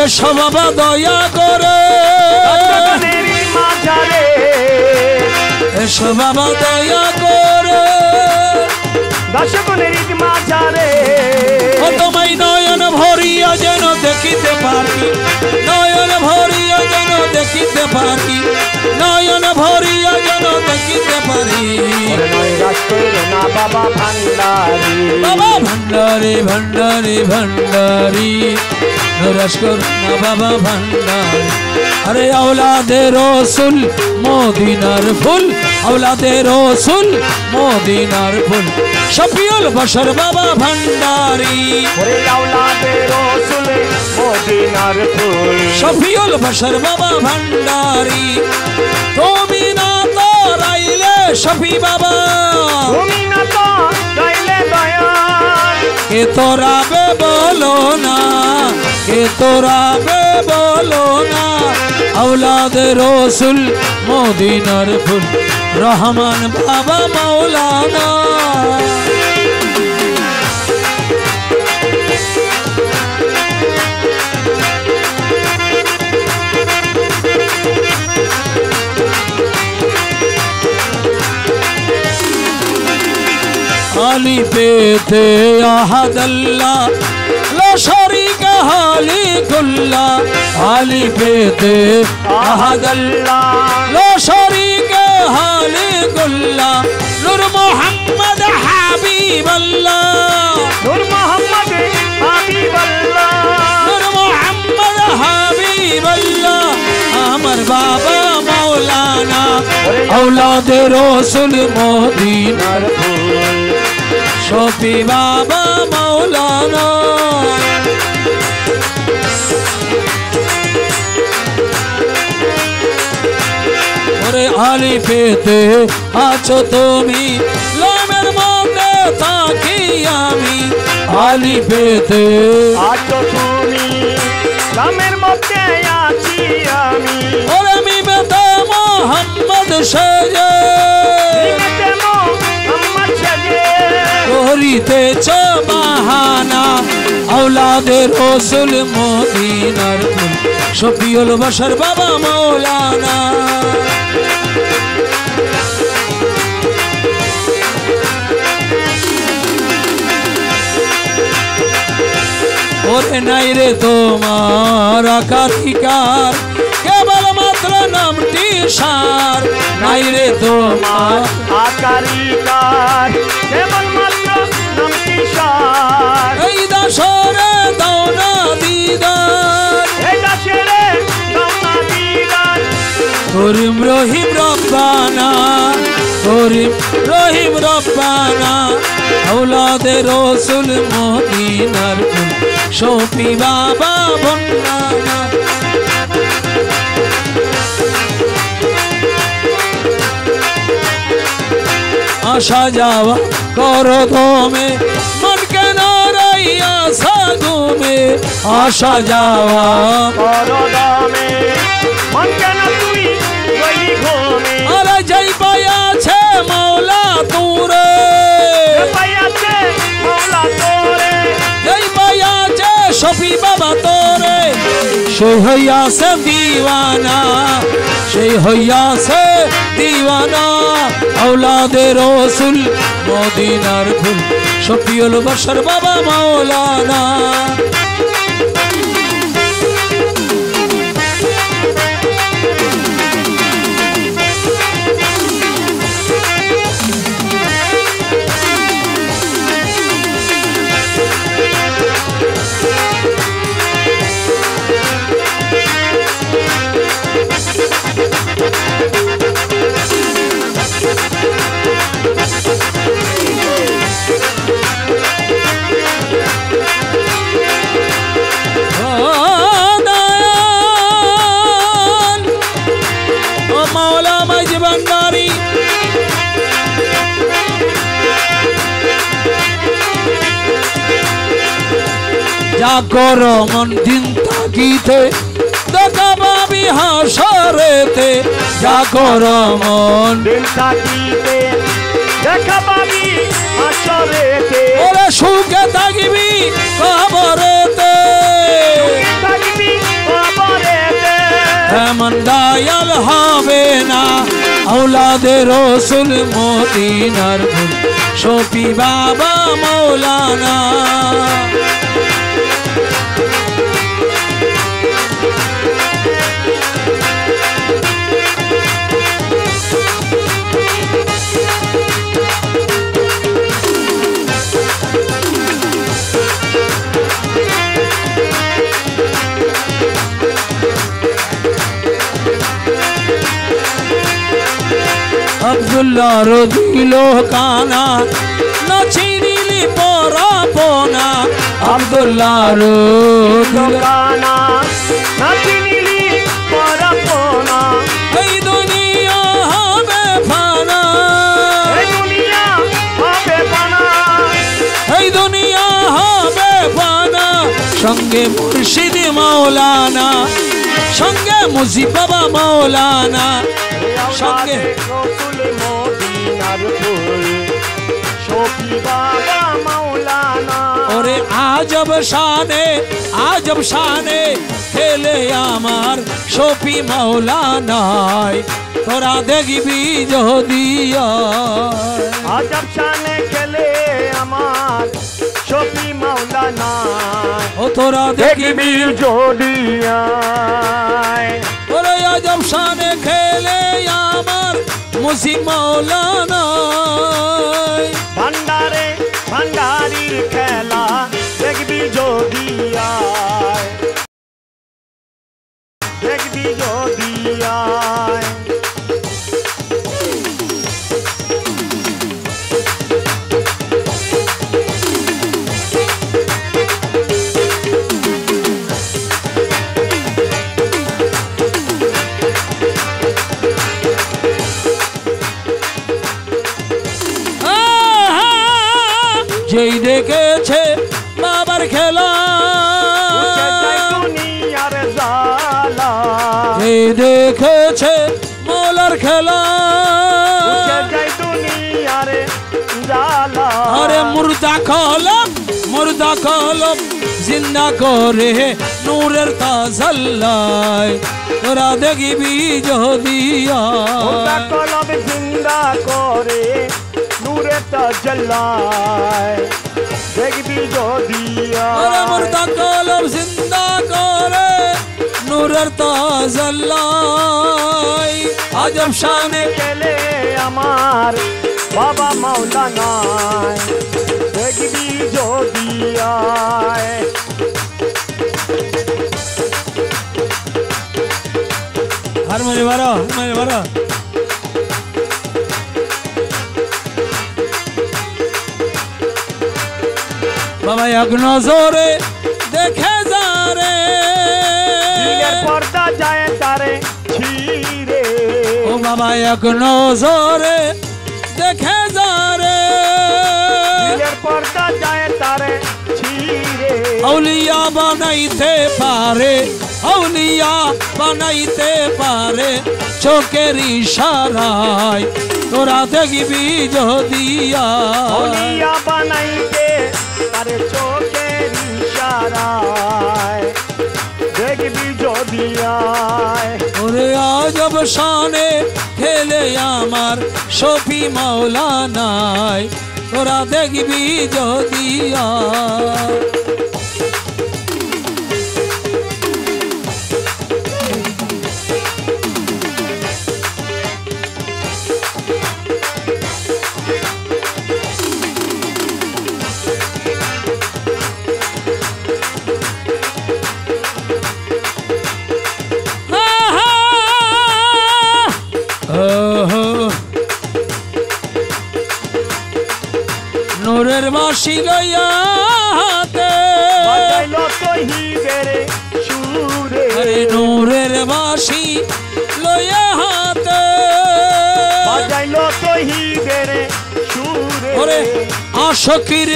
এসো বাবা দয়া করে এসো বাবা দয়া করে দর্শকের মাঝারে ও তোমায় নয়ন ভরিয়া যেন দেখিতে পারি নয়ন ভরিয়া যেন দেখিতে পারি নয়ন ভরিয়া যেন দেখিতে পারি না বাবা ভান্ডারি বাবা ভান্ডারি ভান্ডারি ভান্ডারি নৈরাশ করো না বাবা ভান্ডারি अरे औलादे रसूल मदीनार फुल औलादे रसूल मदीनार फुल शफीउल बशर बाबा भंडारी अरे औलादे रसूल मदीनार फुल शफीउल बशर बाबा भंडारी तुमी ना तो राइले शफी बाबा तुमी ना तो राइले दयाल के तोरा बे बोलो ना के तोरा बे बोलो ना औलाद रसूल मदीनार फुल रहमान बाबा मौलाना आली पेते अहद अल्लाह ला शरीक हाली कुल्ला आली पेते अहद अल्लाह ला शरीक हाली कुल्ला नूर मोहम्मद हबीब अल्लाह नूर मोहम्मद हबीब अल्लाह नूर मोहम्मद हबीब अल्लाह अमर बाबा मौलाना औलाद रसूल मदीनार फुल शफी बाबा मौलाना ओरे आली पेते आछो तुमी लामेर मध्य थाकी आमी आली पेते आछो तुमी लामेर मध्य आছি আমি ओरे मिमेते मोहम्मद सेजे मिमेते मोहम्मद सेजे करितेছ বাহানা औलाद रसूल मदीनार फुल शफीउल बशर बाबा मौलाना ओरे নাই রে তোমার আকারিকার কেবল মাত্র নামটি সার নাই রে তোমার আকারিকার কেবল মাত্র নামটি সার এই দাসরে দাও না দিদার এই দাসরে দাও না দিদার করিম রহিম রব্বানা করিম রহিম রব্বানা औलाद रसूल मदीनार फुल शफी बाबा भंडारा आशा जावा करो तुम्हें मन के नाराया साधु में आशा जावा करो तुम्हें मन के ना तुई गई घूमे अरे जय पाया छे मौला तूरे पाया छे मौला तोरे जय पाया छे शफी बाबा तोरे से हइया से दीवाना से हइया से दीवाना औलाद रसूल मदीनार फुल शफीउल बशर बाबा मौलाना जागरो मन दिन ताकीते देखा बाबी हाशरेते जागरो मन दिन ताकीते देखा बाबी हाशरेते ओरे सुखे ताकीबी कबरेते ताकीबी না औलादे रसूल मदीनार फूल शफी बाबा मौलाना अब्दुल्ला रोदिलो काना नचिनिली परापना अब्दुल्ला रोदिलो काना नचिनिली परापना এই দুনিয়া হবে ফানা এই দুনিয়া হবে ফানা এই দুনিয়া হবে ফানা সঙ্গে মুর্শিদ মাওলানা সঙ্গে মুজিব বাবা মাওলানা সঙ্গে रसूल मदीनार फूल शफी बाबा मौलाना ओरे आजब शाने खेले आमार शफी मौलाना तोरा देखबी যদি आजब शाने खेले आमार शफी मौलाना ओ तोरा देखबी যদি ओरे आजब शाने खेले आमार मुसी मौलाना भंडारे भंडारीर खेला देखबी যদি देखबी যদি যেই দেখেছে বাবার খেলা দুনিয়ার জালা যেই দেখেছে মৌলার খেলা দুনিয়ার জালা আরে মুর্দা কলম জিন্দা করে নূরের তাজাল্লায় তোরা দেখবি যদি মুর্দা কলম জিন্দা করে নূরের তাজাল্লায় দেখবি যদি আরে মুর্দা কলম জিন্দা করে নূরের তাজাল্লায় আজব শানে খেলে আমার বাবা মাওলানা দেখবি যদি হারমোনি বারো বাবা এক নজরে দেখে যারে দিলের পর্দা যায় তারে ছিরে ও বাবা এক নজরে দেখে যারে দিলের পর্দা যায় তারে ছিরে আউলিয়া বানাইতে পারে চোখের ইশারায় তোরা দেখবি যদি আউলিয়া বানাইতে পারে চোখের ইশারায় দেখবি যদি ওরে আজব শানে খেলে আমার শফি মাওলানায় তোরা দেখবি যদি নূরের বাঁশি লইয়া হাতে বাজাইলো তহিদের সুরে নূরের বাঁশি লইয়া হাতে বাজাইলো তহিদের সুরে ওরে আশকির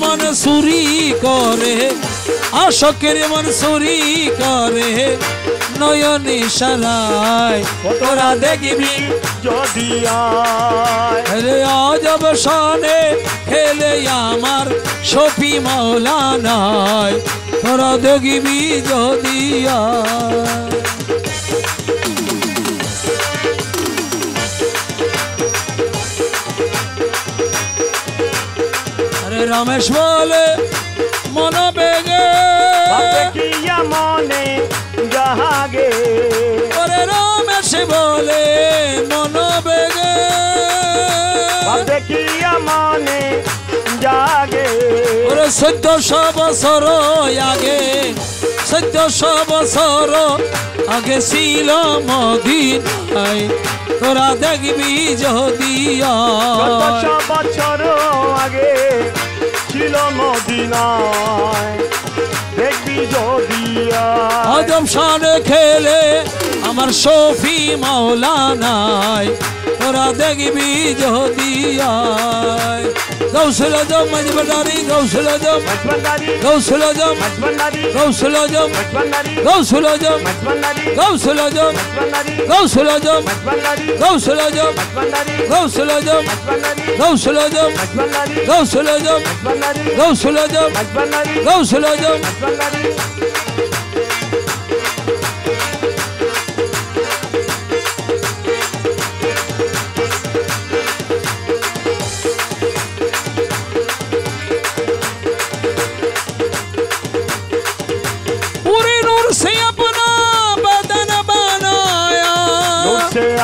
মন চুরি করে আশকের মন চুরি করে নয়ন ইশারায় তোরা দেখবি যদি আরে আজব শানে খেলে আমার শফি মাওলানায় তোরা দেখবি যদি রমেশ বলে মন বেগে দেখিয়া মনে জাগে ওরে রমেশ বলে মন বেগে দেখিয়া মনে জাগে ওরে 1400 বছর আগে 1400 বছর আগে ছিল মদিনায় তোরা দেখবি যদি 1400 বছর আগে ছিল মদিনায় দেখবি যদি আজম শানে খেলে আমার শফি মাওলানায় তোরা দেখবি যদি গৌসল আজম মজবন্দারি গৌসল আজম গৌসল আজম গৌসল আজম গৌসল আজম গৌসল আজম গৌসল আজম গৌসল আজম গৌসল আজম গৌসল আজম গৌসল আজম গৌসল আজম গৌসল আজম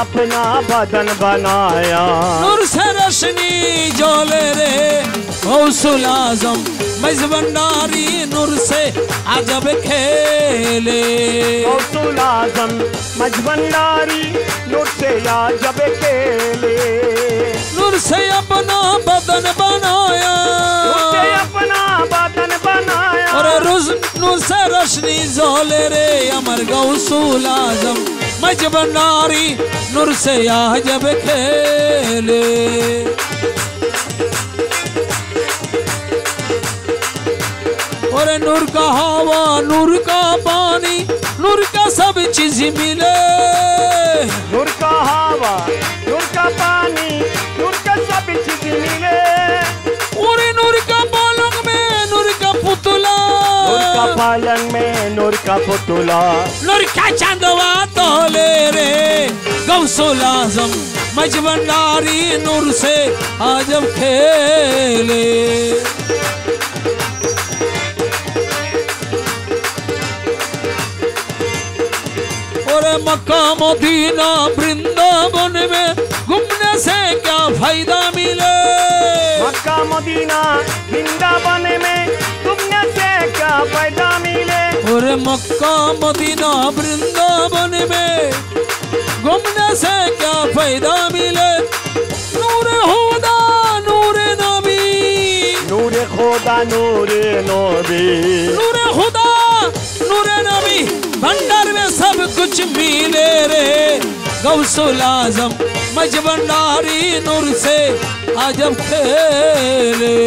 अपना बदन बनाया नूर से रोशनी जोले रे गौसुल आजम मजबंदारी नूर से अजब खेले गौसुल आजम मजबंदारी नूर से अजब खेले नूर से अपना बदन बनाया अपना बदन बनाया और नूर से रोशनी जोले रे अमर गौसुल आजम मजबंदारी नूर से अजब खेले और नूर का हवा नूर का पानी नूर का सब चीज मिले नूर का हवा नूर का पानी नूर का सब चीज मिले और नूर का पालक में नूर का पुतला नूर का पालन में नूर का पुतला नूर का चांदवा तोले रे गौसुल आजम मजबंदारी नूर से अजब खेले और मक्का मदीना वृंदावन में घूमने से क्या फायदा मिले मक्का मदीना वृंदावन में घूमने से क्या फायदा मिले और मक्का मदीना वृंदावन में घूमने से क्या फायदा मिले नूर खुदा नूर नबी नूर खुदा नूर नबी नूर खुदा नूर नबी भंडार में सब कुछ मिले रे गौसुल आजम मजबंदारी नूर से अजब खेले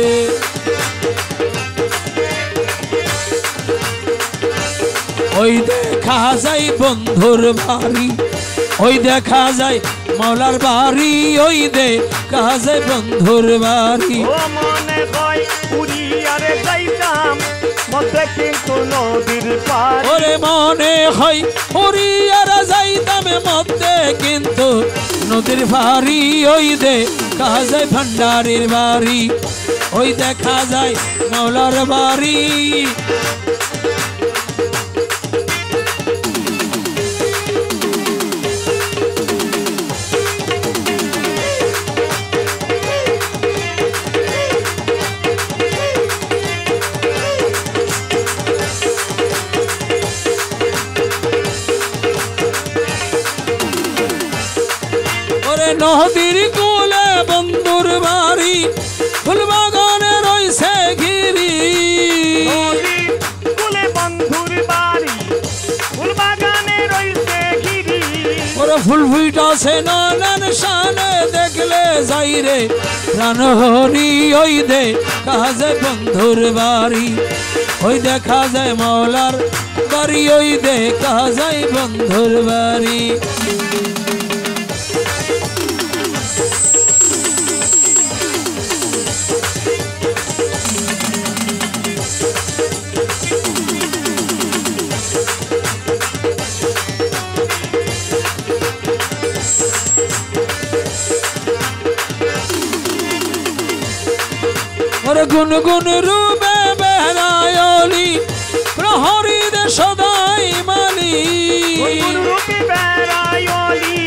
ওই দেখা যায় বন্ধুর বাড়ি ওই দেখা যায় মাওলার বাড়ি ওই দেখা যায় বন্ধুর বাড়ি ও মনে হয় পুরি আরে যাইতাম মধ্যে কিন্তু নদীর পার ওরে মনে হয় পুরি আর যাইতাম মধ্যে কিন্তু নদীর বাড়ি ওই দেখা যায় ভান্ডারের বাড়ি ওই দেখা যায় মাওলার বাড়ি নদীর কোলে বন্ধুর বাড়ি ফুলবাগানে রইছে ঘিরি নদীর কোলে বন্ধুর বাড়ি ফুলবাগানে রইছে ঘিরি ওরে ফুল ফুইটাছে নানান শানে দেখলে যাই রে প্রাণ হরি ওই দেখা যায় বন্ধুর বাড়ি ওই দেখা যায় মাওলার বাড়ি ওই দেখা যায় বন্ধুর বাড়ি ওরে গুনগুন রূপে বেড়ায় অলি প্রহরী দে সদাই মালি গুনগুন রূপে বেড়ায় অলি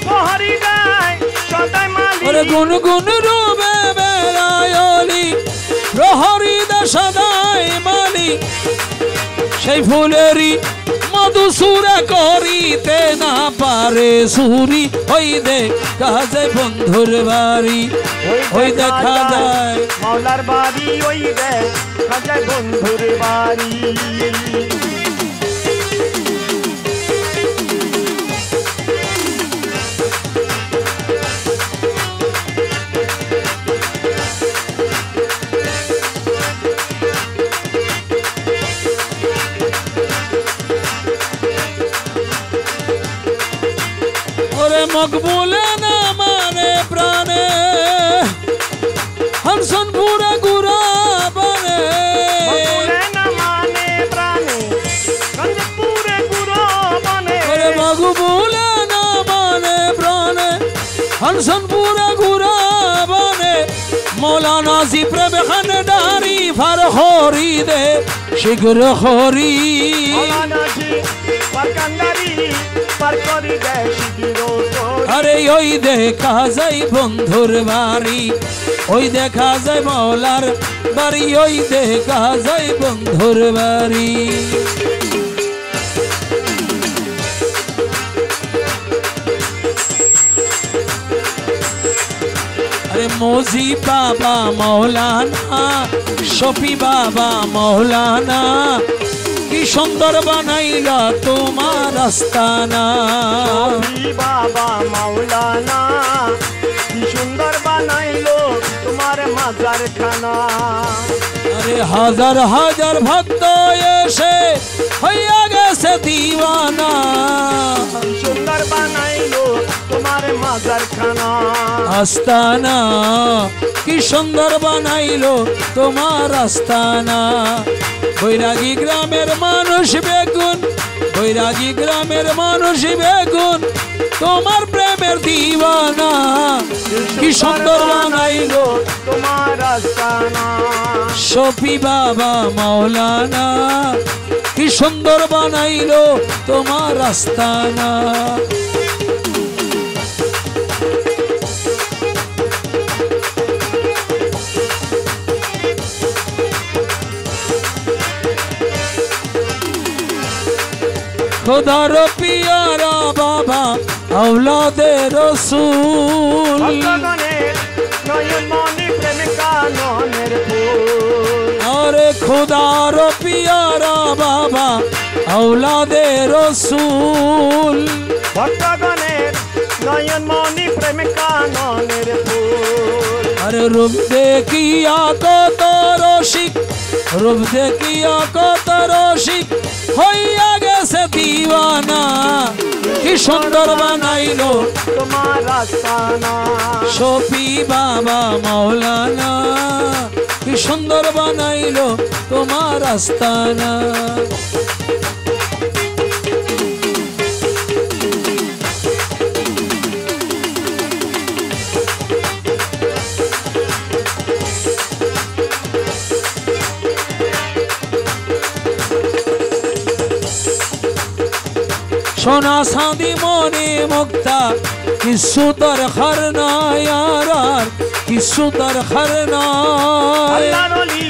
প্রহরী দেয় সদাই মালি ওরে গুনগুন রূপে বেড়ায় অলি প্রহরী দে সদাই মালি সেই ফুলেরই মধু সুরে করিতে না পারে সুরি ওই দেখা যায় বন্ধুর বাড়ি ওই দেখা যায় মাওলার বাড়ি ওই দেখা যায় বন্ধুর বাড়ি মকবুলে না মানে প্রাণে হরসনপুরে গুরা বনে মকবুলে না মানে প্রাণে হরসনপুরে গুরা বনে ওরে মকবুলে না মানে প্রাণে হরসনপুরে গুরা বনে মৌলানা জিপ্রেম খান ডারি ফার হরি দে শিগর হরি মৌলানা জি পারকান্দারি পার করি দে শিগর আরে ওই দেখা যায় বন্ধুর বাড়ি ওই দেখা যায় মৌলার বাড়ি ওই দেখা যায় বন্ধুর বাড়ি আরে মোজি বাবা মৌলানা শফি বাবা মৌলানা কি সুন্দর বানাইলা তোমার আস্তানা শফি বাবা মাওলানা কি সুন্দর বানাইলো তোমার মাজার খানা আরে হাজার হাজার ভক্ত এসে হইয়া গেছে দিওয়ানা কি সুন্দর বানাইলো তোমার মাজার খানা আস্তানা কি সুন্দর বানাইলো তোমার আস্তানা বৈরাগী গ্রামের মানুষ বেগুন বৈরাগী গ্রামের মানুষ বেগুন তোমার প্রেমের দিওয়ানা কি সুন্দর বানাইলো তোমার আস্তানা শফি বাবা মৌলানা কি সুন্দর বানাইলো তোমার আস্তানা খোদার পিয়ারা বাবা আওলাদে রসুল ভক্তগণের নয়ন মনি প্রেম কাননের ফুল আরে খোদার পিয়ারা বাবা আওলাদে রসুল ভক্তগণের নয়ন মনি প্রেম কাননের ফুল আরে রূপ দেখিয়া কত রসিক রূপ দেখিয়া কত রসিক হইয়া গেছে দিওয়ানা কি সুন্দর বানাইলো তোমার আস্তানা শফি বাবা মৌলানা কি সুন্দর বানাইলো তোমার আস্তানা সোনা সাদি মনে মুক্তা কিছু দরকার নাই আর কিছু দরকার নাই আল্লাহর ওলি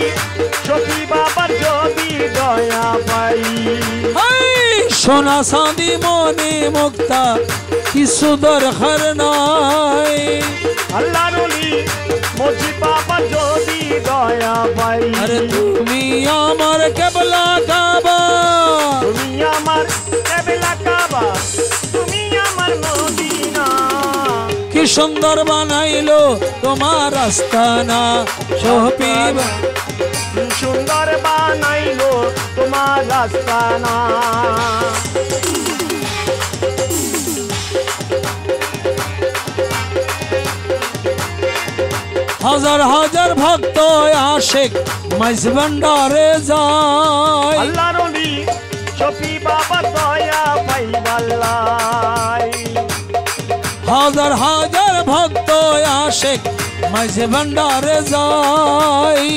শফি বাবার যদি দয়া পাই সোনা সাদি মনে মুক্তা কিছু দরকার নাই আল্লাহর ওলি মজি বাবার যদি দয়া পাই আরে তুমি আমার কেবলা কাবা তুমি আমার কেবলা কাবা তুমি আমার মদিনা কি সুন্দর বানাইলো তোমার আস্তানা শফি সুন্দর বানাইলো তোমার আস্তানা হাজার হাজার ভক্ত আশেক মাইজ ভান্ডারে যায় আল্লাহর ওলি শফি বাবা দয়া পাইবাল্লাই হাজার হাজার ভক্ত আশেক মাইজ ভান্ডারে যায়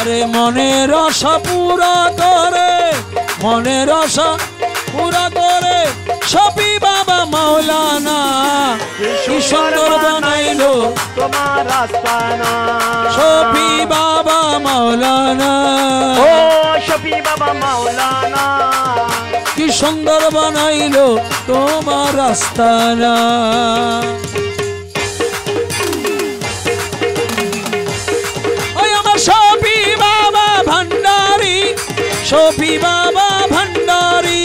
আরে মনের আশা পুরা করে, মনের আশা পুরা করে শফি বাবা মাওলানা। কি সুন্দর বানাইলো তোমার আস্তানা, শফি বাবা মাওলানা। ও শফি বাবা মাওলানা, কি সুন্দর বানাইলো তোমার আস্তানা। ওই আমার শফি বাবা ভান্ডারি, শফি বাবা ভান্ডারি,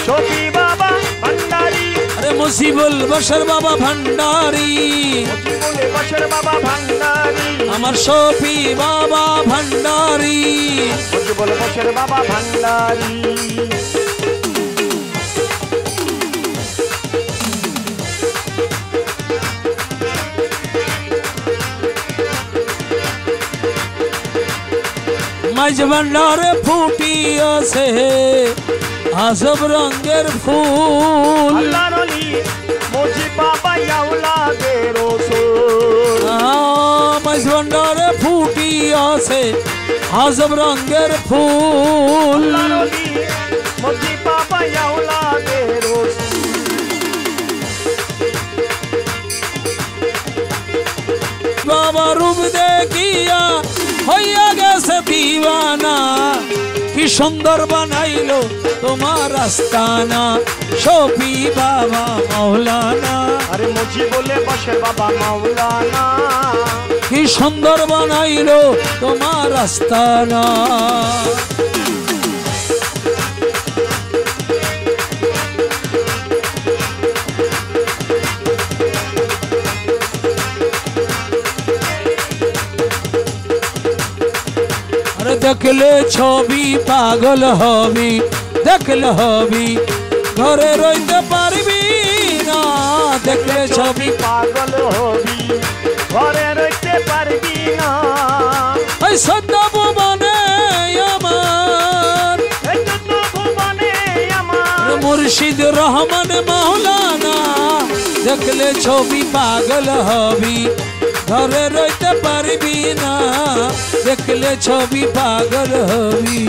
শফি বাবা ভান্ডারি, আরে মুজিবুল বশর বাবা ভান্ডারি, মুজিবুল বশর বাবা ভান্ডারি, আমার শফি বাবা ভান্ডারি, মুজিবুল বশর বাবা ভান্ডারি। মাঝ ভান্ডারে ফুটিয়াছে আজব রঙের ফুল। আল্লাহর ওলি মুজিব বাবা আওলাদে রাসূল, মাঝ ভান্ডারে ফুটিয়াছে আজব রঙের ফুল। আল্লাহর ওলি মুজিব বাবা আওলাদে রাসূল। বাবা রূপ দেখিয়া হইয়া গেছে দিওয়ানা। কি সুন্দর বানাইলো তোমার আস্তানা শফি বাবা মাওলানা। আরে মুজিবুল বশর বাবা মাওলানা, কি সুন্দর বানাইলো তোমার আস্তানা। দেখলে ছবি পাগল হবি, দেখলে হবি ঘরে রইতে পারবি না। দেখলে ছবি পাগল হবি, ঘরে রইতে পারবি না। ওই সদ্য ভুবনে আমার, এই জন্য ভুবনে আমার মুর্শিদ রহমান মাওলানা। দেখলে ছবি পাগল হবি, ঘরে রইতে পারবি না। দেখলে ছবি পাগল হবি।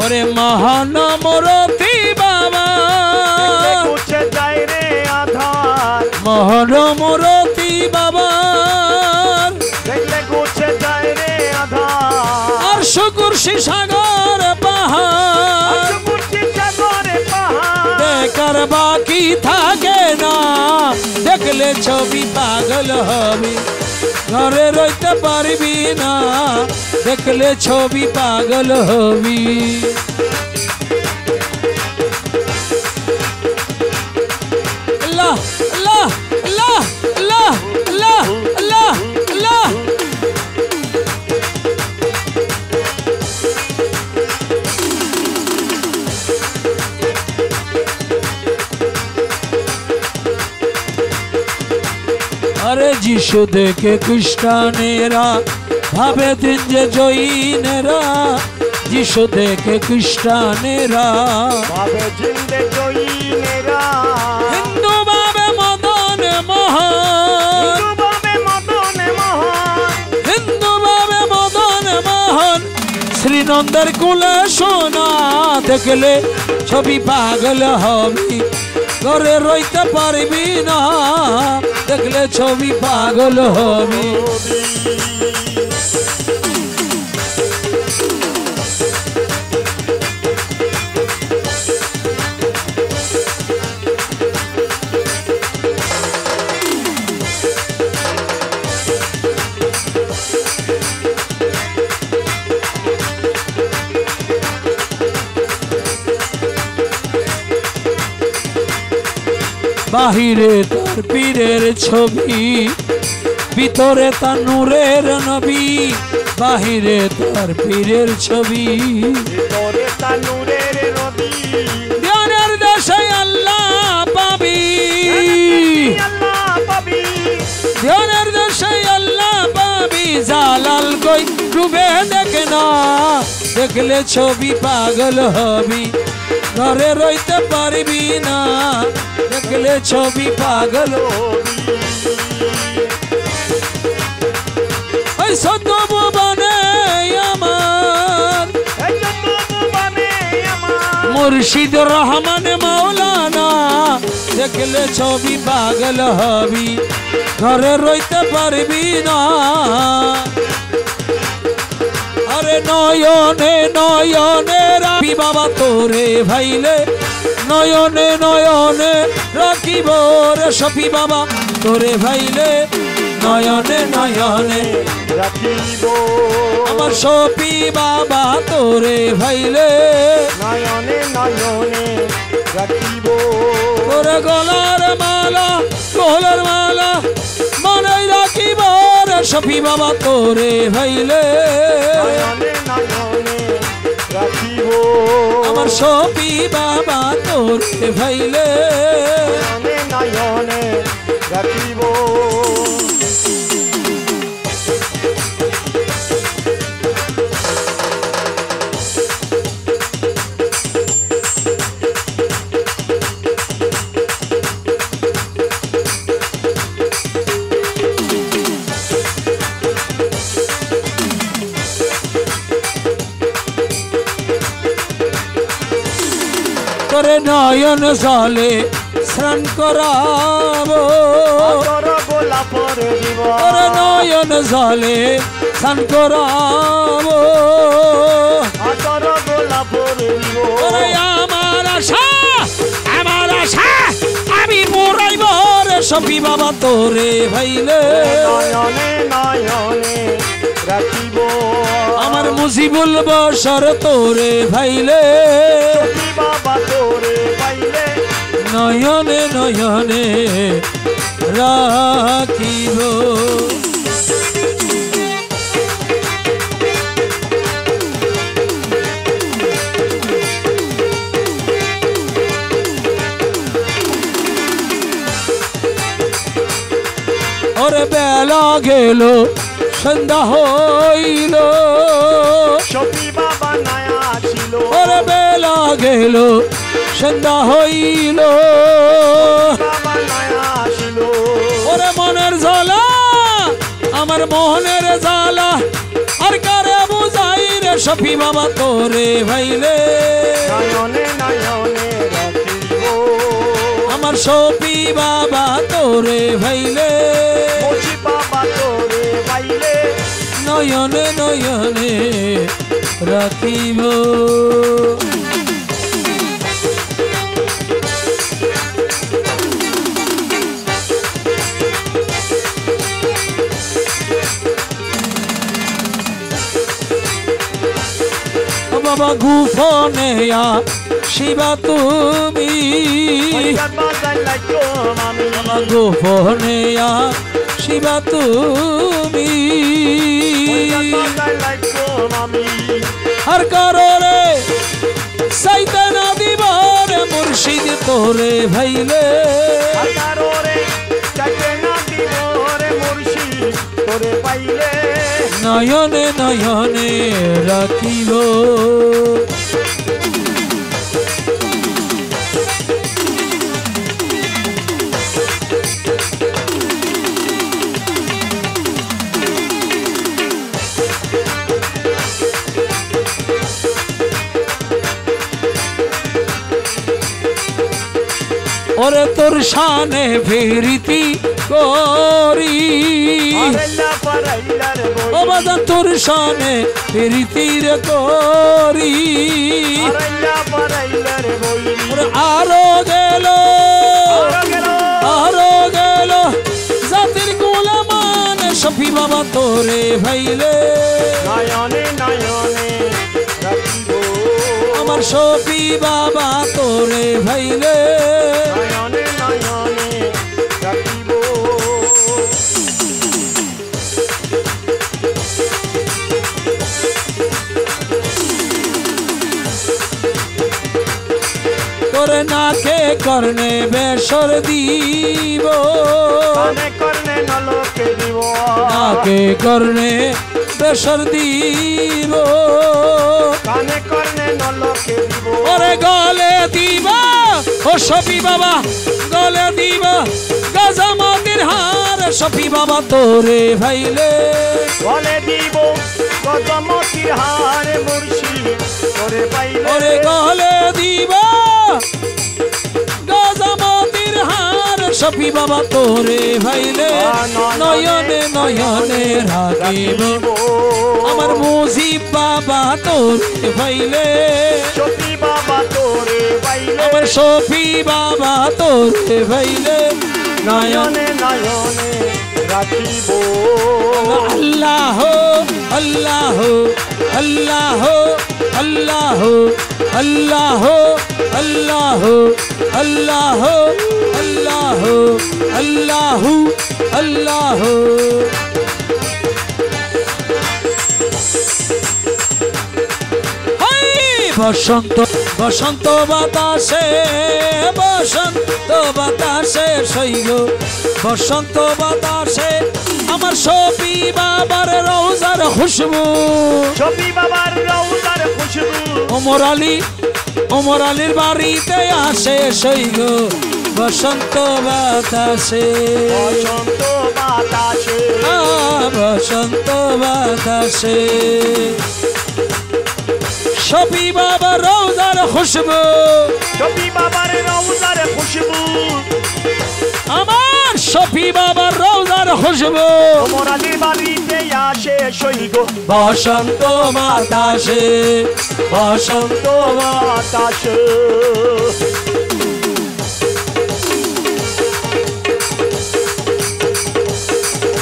ওরে মহানমরতি বাবা, মুছে যায় রে আধার, মহানমরতি বাবা, দেখলে গুছে যায় রে আধার। আর শুকুরশি সাগর পাহাড়, মুছে সাগরে পাহাড়, দেখার বাকি থাকে না। দেখলে ছবি পাগল হবি, ঘরে রইতে পারবি না। দেখলে ছবি পাগল হবি। আল্লাহ আল্লাহ আল্লাহ আল্লাহ আল্লাহ আল্লাহ আল্লাহ। আরে যিশু দেখে খ্রিস্টানেরা ভাবে দিন যে জৈনেরা। যিশু দেখে খ্রিস্টানেরা ভাবে জিন্দে জয়ীনেরা। হিন্দু ভাবে মদন মোহন, হিন্দু ভাবে মদন মোহন, হিন্দু ভাবে মদন মোহন। শ্রীনন্দের কুলে সোনা, দেখলে ছবি পাগল হবি, ঘরে রইতে পারবি না। দেখলে ছবি পাগল হবি। বাহিরে তার পীরের ছবি, ভিতরে তার নূরের নবী। বাহিরে তার পীরের ছবি, ভিতরে তার নূরের নবী। ধ্যানের দেশে আল্লাহ পাবি, আল্লাহ পাবি, ধ্যানের দেশে আল্লাহ পাবি। জালাল কই ডুবে দেখে না, দেখলে ছবি পাগল হবি, ঘরে রইতে পারবি না, দেখলে ছবি পাগল হবি। ওই সদ্য ভুবনে আমার এই যত ভুবনে আমার মুর্শিদ রহমান মাওলানা, দেখলে ছবি পাগল হবি, ঘরে রইতে পারবি না। আরে নয়নে নয়নে রাখি বাবা তোরে ভাইলে, নয়নে নয়নে রাখিব রে সফি বাবা তোরে ভাইলে, নয়নে নয়নে রাখিব আমার সফি বাবা তোরে ভাইলে, নয়নে নয়নে রাখিব তোরে গলার মালা গলার মালা মনে রাখিব রে সফি বাবা তোরে ভাইলে, নয়নে নয়নে রাখিব আমার সফি বাবা তোরে ভাইলে। নয়নে নয়নে রাখিব তোরে নয়ন জলে স্নান করাবো, তোর গোলাপর দিব তোরে নয়ন জলে স্নান করাবো, তোর গোলাপর দিব তোরে আমার আশা আমি মোরাইব রে সফি বাবা তোরে ভাইলে, নয়নে নয়নে রাখিব আমার মুজিবুল বসর তোরে ভাইলে, সখী বাবা তোরে পাইলে নয়নে নয়নে রাখিব। ওরে বেলা গেল সন্ধ্যা হইল, সখী বাবা নায়া ছিল ওরে বেলা গেল সন্ধ্যা হইল, বাবা নায়া ছিল ওরে মনের জ্বালা আমার মোহনের জ্বালা আর কারে বুঝাই রে সফি বাবা তোরে ভাইলে, নয়নে নয়নে রাখিব আমার সফি বাবা তোরে ভাইলে, মুচি বাবা তোরে পাইলে নয়নে নয়নে রাখিব। বাবা গুফনে শিবা তুমি, বাবা গোপনে শিবা তুমি, আর কারোরে সাইতে না দিব রে মুর্শিদ তোরে ভাইলে, নয়নে নয়নে রাখিব। ওরে তোর শানে ফিরিতি করি, ও বাজান তোর শানে ফিরিতির করি, ওরে আরো গেল জাতির গোলামান সফি বাবা তোরে ভাইলে, নয়নে নয়নে রাখিব আমার সফি বাবা তোরে ভাইলে, নয়নে নয়নে তোরে নাকে করনে বেসর দিব কানে করনে নলকে দিব নাকে করনে বেসর দিব কানে করনে নলকে দিব ওরে গলে দিবা ও শফি বাবা গলে দিবা গাজামাতির হার শফি বাবা তোরে ভাইলে গলে দিব গজমতির হার মুর্শিদ তোরে পাইলে ওরে গলে দিবা গাজামাতির হার শফি বাবা তোরে ভাইলে নয়নে নয়নে রাখিব আমার মুজিব বাবা তোরে ভাইলে শফি বাবা তোরে পাইলে আমার শফি বাবা তোরে ভাইলে নয়নে নয়নে রাখিব আল্লাহ আল্লাহ আল্লাহ আল্লাহ আল্লাহ আল্লাহ আল্লাহ আল্লাহ আল্লাহ আল্লাহ বসন্ত বসন্ত বাতাসে বসন্ত বাতাসে সইল বসন্ত বাতাসে আমার শফি বাবার রওজার খুশবু শফি বাবার রওজার খুশবু ওমর আলীর বাড়িতে আসে সইল বসন্ত বাতাসে বসন্ত বাতাসে বসন্ত বাতাসে শফি বাবার রওজার খুশবু শফি বাবার রওজার খুশবু আমার শফি বাবার রওজার খুশবু ওমর আলীর বাড়িতে আসে সইগ বসন্ত বাতাসে বসন্ত বাতাসে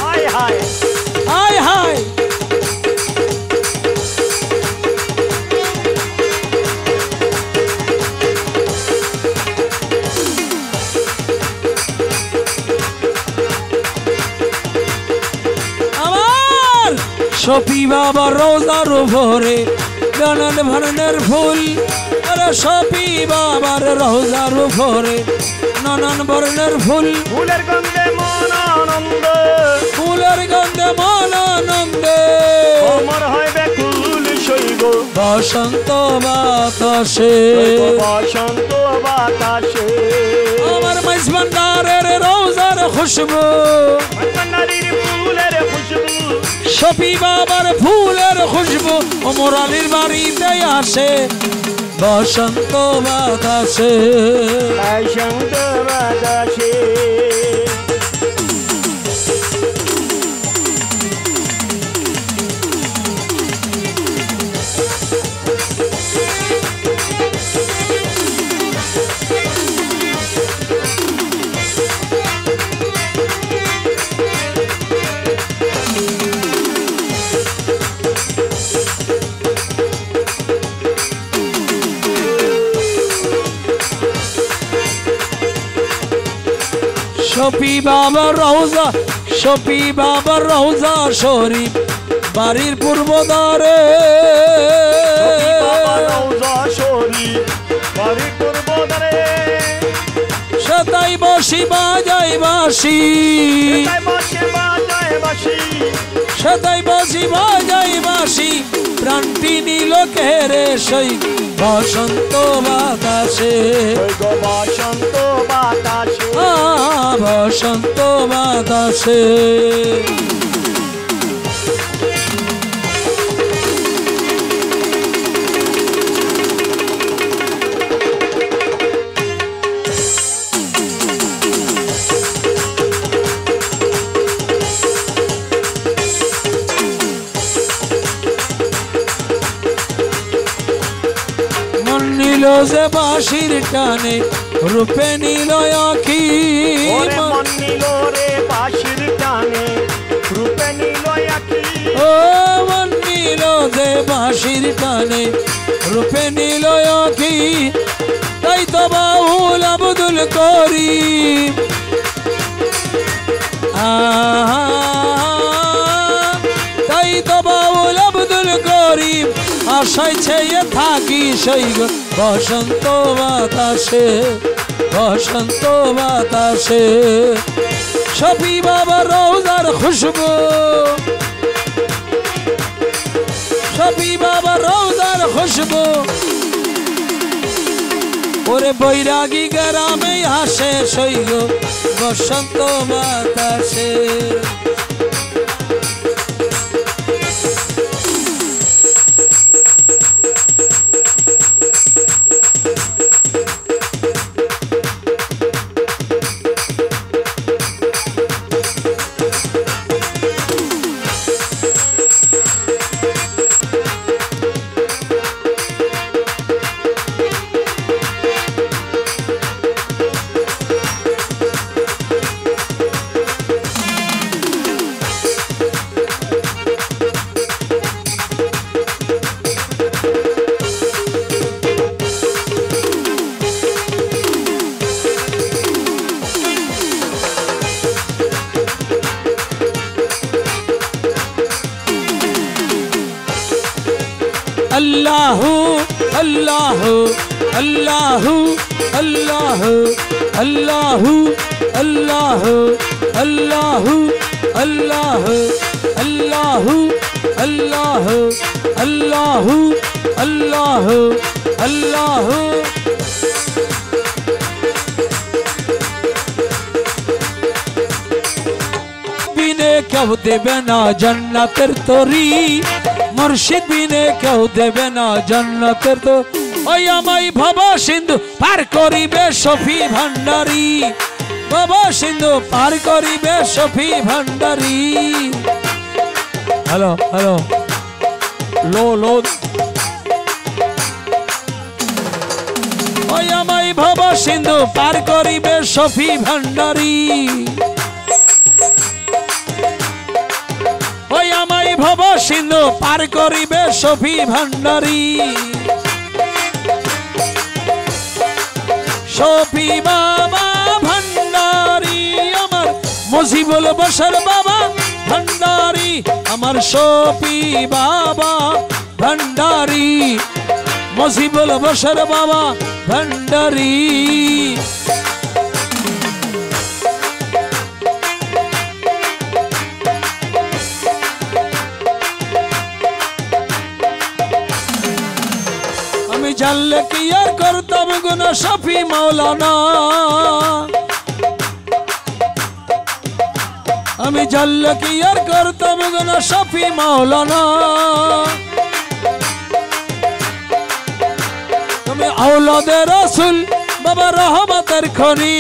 হায় হায় হায় হায় শফি বাবার রওজার উপরে নানান ধরনের ফুল আরে শফি বাবার রওজার উপরে নানান বর্ণের ফুল ফুলের গন্ধে মন আনন্দ ফুলের গন্ধে মন আনন্দে অমর হয় বেকুল সইগ বসন্ত বাতাসে বসন্ত বাতাসে আমার মাইজ ভান্ডারের রওজার খুশবু নারীর ফুলের খুশবু শফি বাবার ফুলের খুশবু ওমর আলীর বাড়িতে আসে বসন্ত বাতাসে বসন্ত বাতাসে শফি বাবার রওজা শফি বাবার রওজা শরীফ বাড়ির পূর্ব দ্বারে সেটাই বসি বাজাই বাসি সেটাই বসি বাজাই বাসি প্রাণটি নীল কেরে সই বসন্ত বাতাসে বসন্ত বাতাসে বসন্ত বাতাসে যে বাঁশির টানে রূপে নীল আঁখি মন নীল রে বাঁশির টানে রূপে নীল আঁখি ও মন নীল যে বাঁশির টানে রূপে নীল আঁখি তাই তো বাউল আব্দুল করিম তাই তো বাউল আব্দুল করিম আশায় ছেয়ে থাকি সেই গো বসন্ত বাতাসে, বসন্ত বাতাসে। শফি বাবা রওজার খুশবু, শফি বাবা রওজার খুশবু, ওরে বৈরাগী গ্রামে হাসে সেই গো বসন্ত বাতাসে। अल्लाहु अल्लाहु अल्लाहु अल्लाहु अल्लाहु अल्लाहु अल्लाहु अल्लाहु अल्लाहु अल्लाहु अल्लाहु अल्लाहु अल्लाहु। बिने क्यों देवे ना जन्नतेर तोरी, मुर्शिद बिने क्यों देवे ना जन्नतेर तो। ओई आमाई भव सिंधु पार करिबे शफी भांडारी, भव सिंधु पार करिबे शफी भांडारी। हेलो हेलो लो लो। ओई आमाई भव सिंधु पार करिबे शफी भांडारी, ओई आमाई भव सिंधु पार करिबे शफी भांडारी। शफी बाबा भांडारी अमर मुजिबुल बशर बाबा भांडारी, अमर शफी बाबा भांडारी मुजिबुल बशर बाबा भांडारी। জানলে কি আর করতাম গুনাহ শফি মাওলানা, আমি জানলে কি আর করতাম গুনাহ শফি মাওলানা। তুমি আওলাদে রাসূল বাবা রহমতের খনি,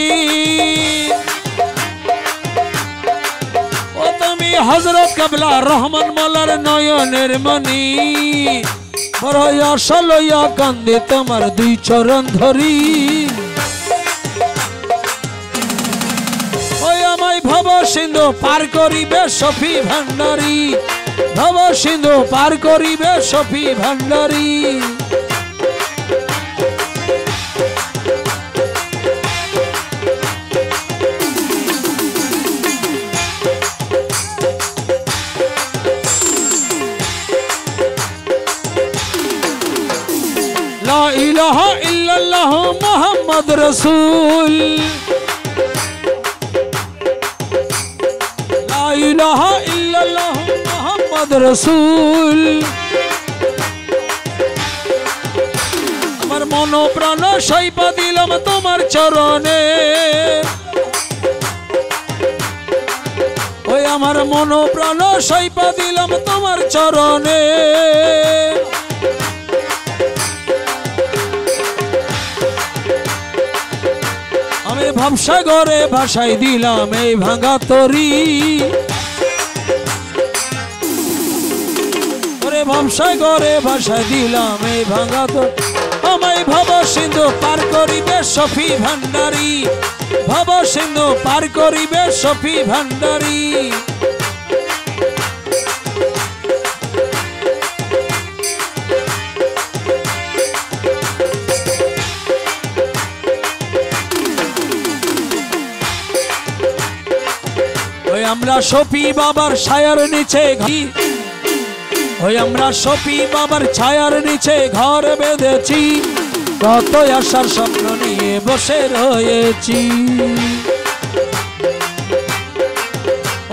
ও তুমি হযরত কাবলা রহমান মাওলার নয়নের মনি। বড় আশা লইয়া কান্দে তোমার দুই চরণ ধরি, ওই আমায় ভব সিন্ধু পার করিবে শফি ভান্ডারি, ভব সিন্ধু পার করিবে শফি ভান্ডারি। ला इलाहा इल्लल्लाह मुहम्मद रसूल, ला इलाहा इल्लल्लाह मुहम्मद रसूल। আমার মন প্রাণ সইপা দিলাম তোমার চরণে, ওই আমার মন প্রাণ সইপা দিলাম তোমার চরণে। আমি ভবসাগরে ভাসাই দিলাম এই ভাঙা তরি, ওরে ভবসাগরে ভাসাই দিলাম এই ভাঙা তরি। আমায় ভব সিন্ধু পার করিবে শফি ভান্ডারি, ভব সিন্ধু পার করিবে শফি ভান্ডারি। আমরা শফি বাবার ছায়ার নিচে ওই আমরা শফি বাবার ছায়ার নিচে ঘর বেঁধেছি, কত আশার স্বপ্ন নিয়ে বসে রয়েছি।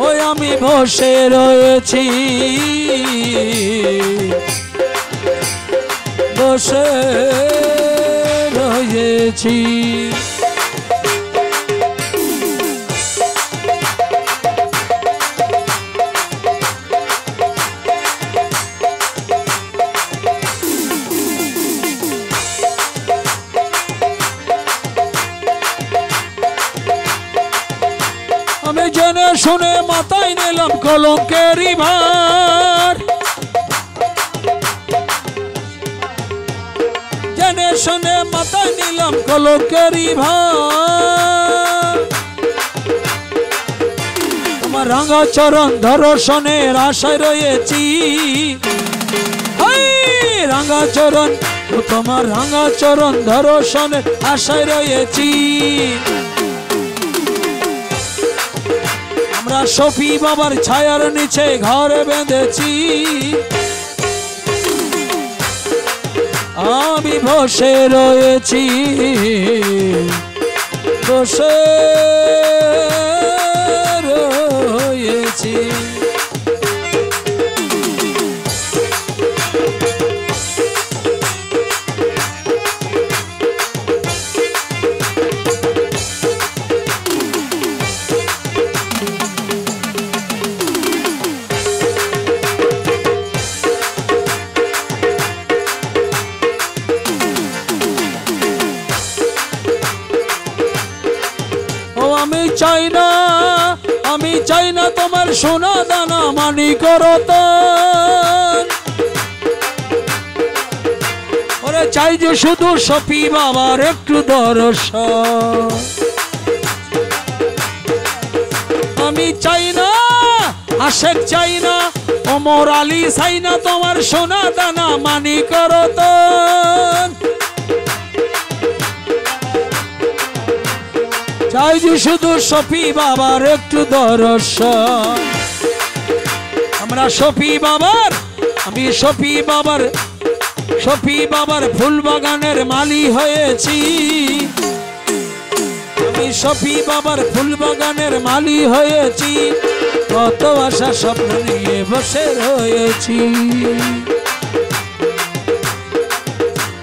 ওই আমি বসে রয়েছি, বসে রয়েছি। আমি জেনে শুনে মাথায় নিলাম কলঙ্কেরই ভার, জেনে শুনে মাথায় নিলাম কলঙ্কেরই ভার। তোমার রাঙা চরণ দর্শনের আশায় রয়েছি, রাঙা চরণ, তোমার রাঙা চরণ দর্শনের আশায় রয়েছি। আমরা শফি বাবার ছায়ার নিচে ঘর বেঁধেছি, আমি বসে রয়েছি, বসে রয়েছি। আমি চাই না তোমার সোনা দানা মানিক রতন, ওরে চাই যে শুধু শফি বাবার একটু দর্শন। আমি চাই না আশেক চাই না ওমর আলী চাই না তোমার সোনা দানা মানিক রতন, চাই যে শুধু শফি বাবার একটু দর্শন। আমরা শফি বাবার, আমি শফি বাবার ফুল বাগানের মালি হয়েছি, আমি শফি বাবার ফুল বাগানের মালি হয়েছি, কত আশা স্বপ্ন নিয়ে বসে রয়েছি।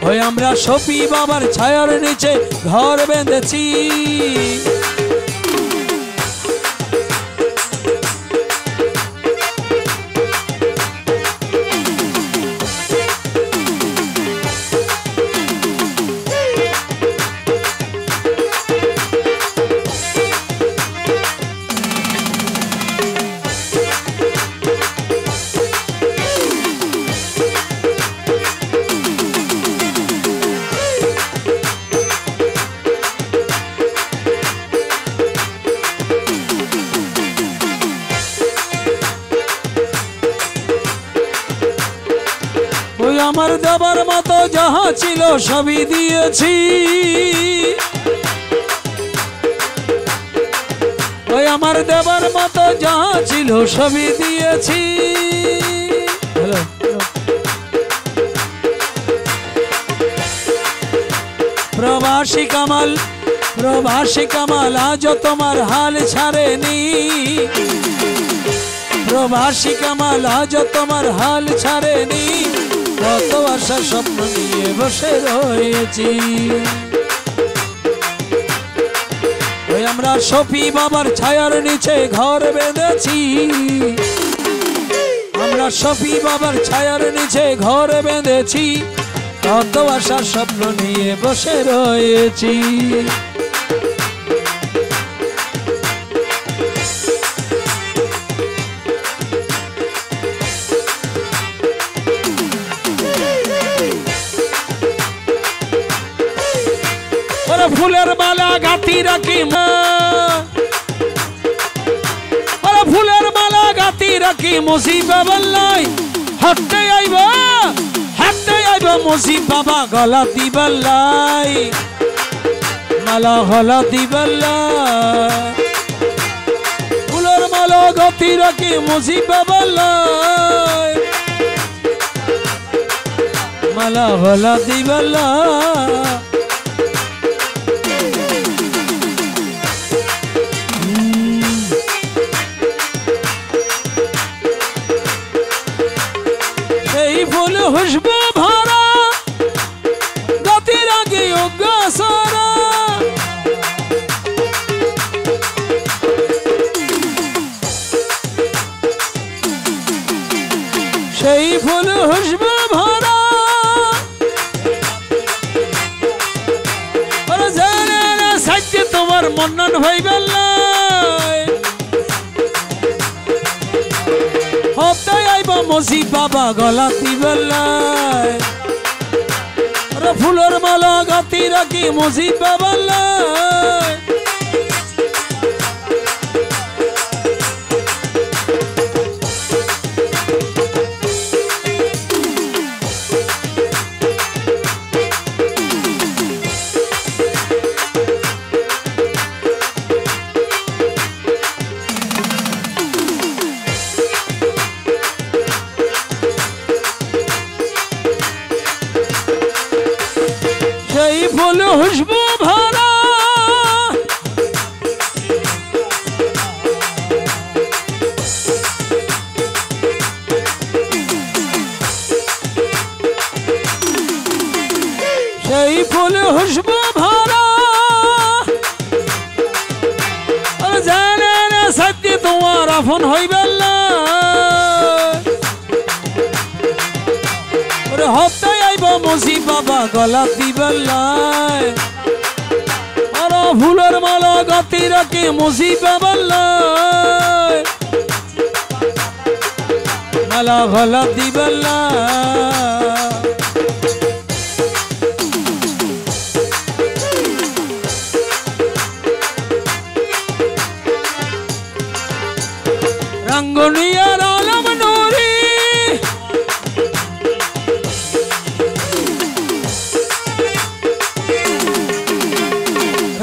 ওই আমরা শফি বাবার ছায়ার নিচে ঘর বেঁধেছি, আমার দেবার মতো যাহা ছিল সবই দিয়েছি, ওই আমার দেবার মতো যাহা ছিল সবই দিয়েছি। প্রবাসী কামাল আজ তোমার হাল ছাড়েনি, প্রবাসী কামাল আজ তোমার হাল ছাড়েনি, কত আশা স্বপ্ন নিয়ে বসে রয়েছি। ওই আমরা শফি বাবার ছায়ার নিচে ঘর বেঁধেছি, আমরা শফি বাবার ছায়ার নিচে ঘর বেঁধেছি, কত আশা স্বপ্ন নিয়ে বসে রয়েছি। ফুলের মালা গাঁথি রাখি মা, ফুলের মালা গাঁথি রাখি মুসিব বল্লাই, হাঁটতে আইব মুসিব বাবা গলা দিবল্লাই, মালা গলা দিবল্লাই, ফুলের মালা গাঁথি রাখি মুসিব বল্লাই, মালা গলা দিবেলা সেই ফুল খুশবু ভরা গতির আগে অজ্ঞাসারা সেই ফুল খুশবু ভরা সাইতে তোমার মন্নন হইবেলাই হপ্তায় আইবা মসি বাবা গলা দিবেলাই ফুলের মালা গাতি রাখি মসি বাবালাই সেই ফুল খুশবু ভরা সেই ফুল খুশবু ভরা জানে না সত্য তোমার আপন হইবেলা হপ্তায় আইব মসি বাবা গলা দিবেলাই আর ফুলের মালা গাতি রাখি মসি বাবালাই মালা গলা দিবেলাই রাঙ্গুনিয়ার আলম নুরি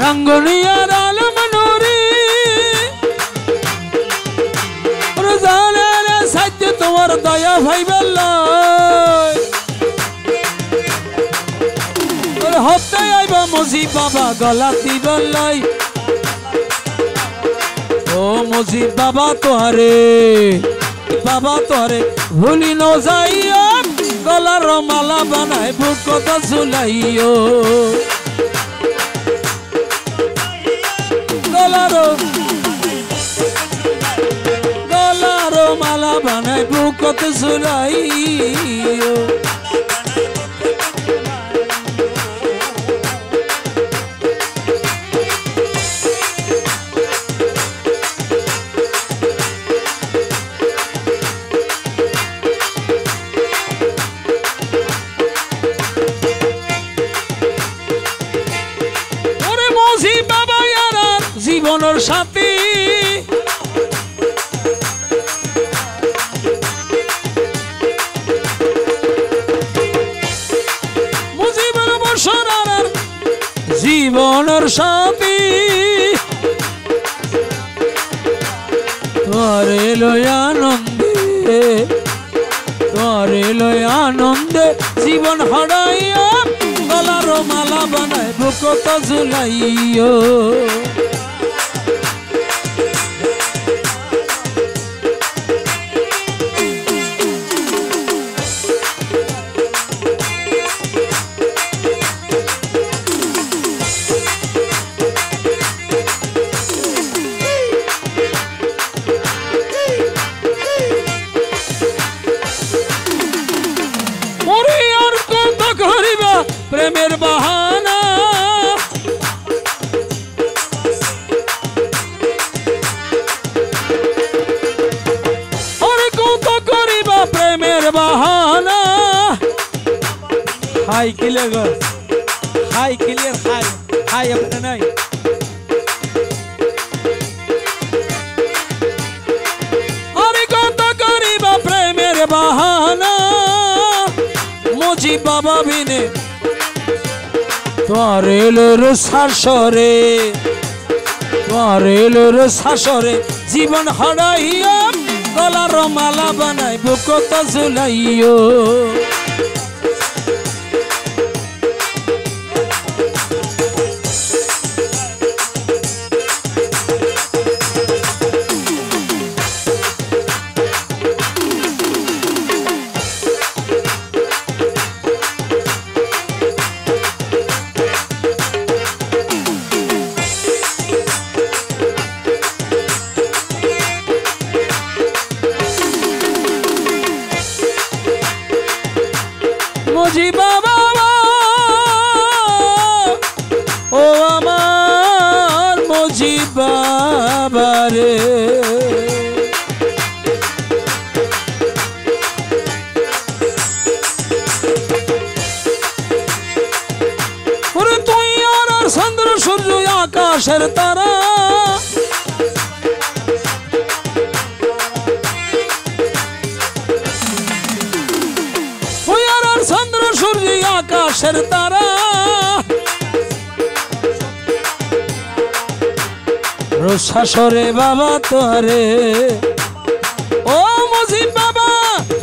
রাঙ্গুনিয়ার আলম নুরি রোজানের সাথে তোমার দয়া ভাইবেলাই হপ্তায় আইবা মসি বাবা গলা দিবেলাই ও মসি বাবা তোহারে ভুলি ন যাইও গলার মালা বানাই বুকত ঝুলাইও গলার মালা বানাই বুকত ঝুলাইও জীবনের সাথী মুজিবের বর্ষার জীবনের সাথী তোরে লয় আনন্দে জীবন হারাইয়া গলার মালা বানায় বুকত ঝুলাইও প্রেমের বাহানা আরে কত করিবা প্রেমের বাহানা হাই ক্লিয়ার হাই আপনার নাই আরে কত করিবা প্রেমের বাহানা মুজি বাবা বিনে তোরে লোর শাসরে জীবন হারাইয়া গলার মালা বানাই বুকত ঝুলাইও দরবারে ওরে তুই আর চন্দ্র সূর্য আকাশের তারা তুই আর চন্দ্র সূর্য আকাশের তারা রুশাসরে বাবা তোরে ও মুজিব বাবা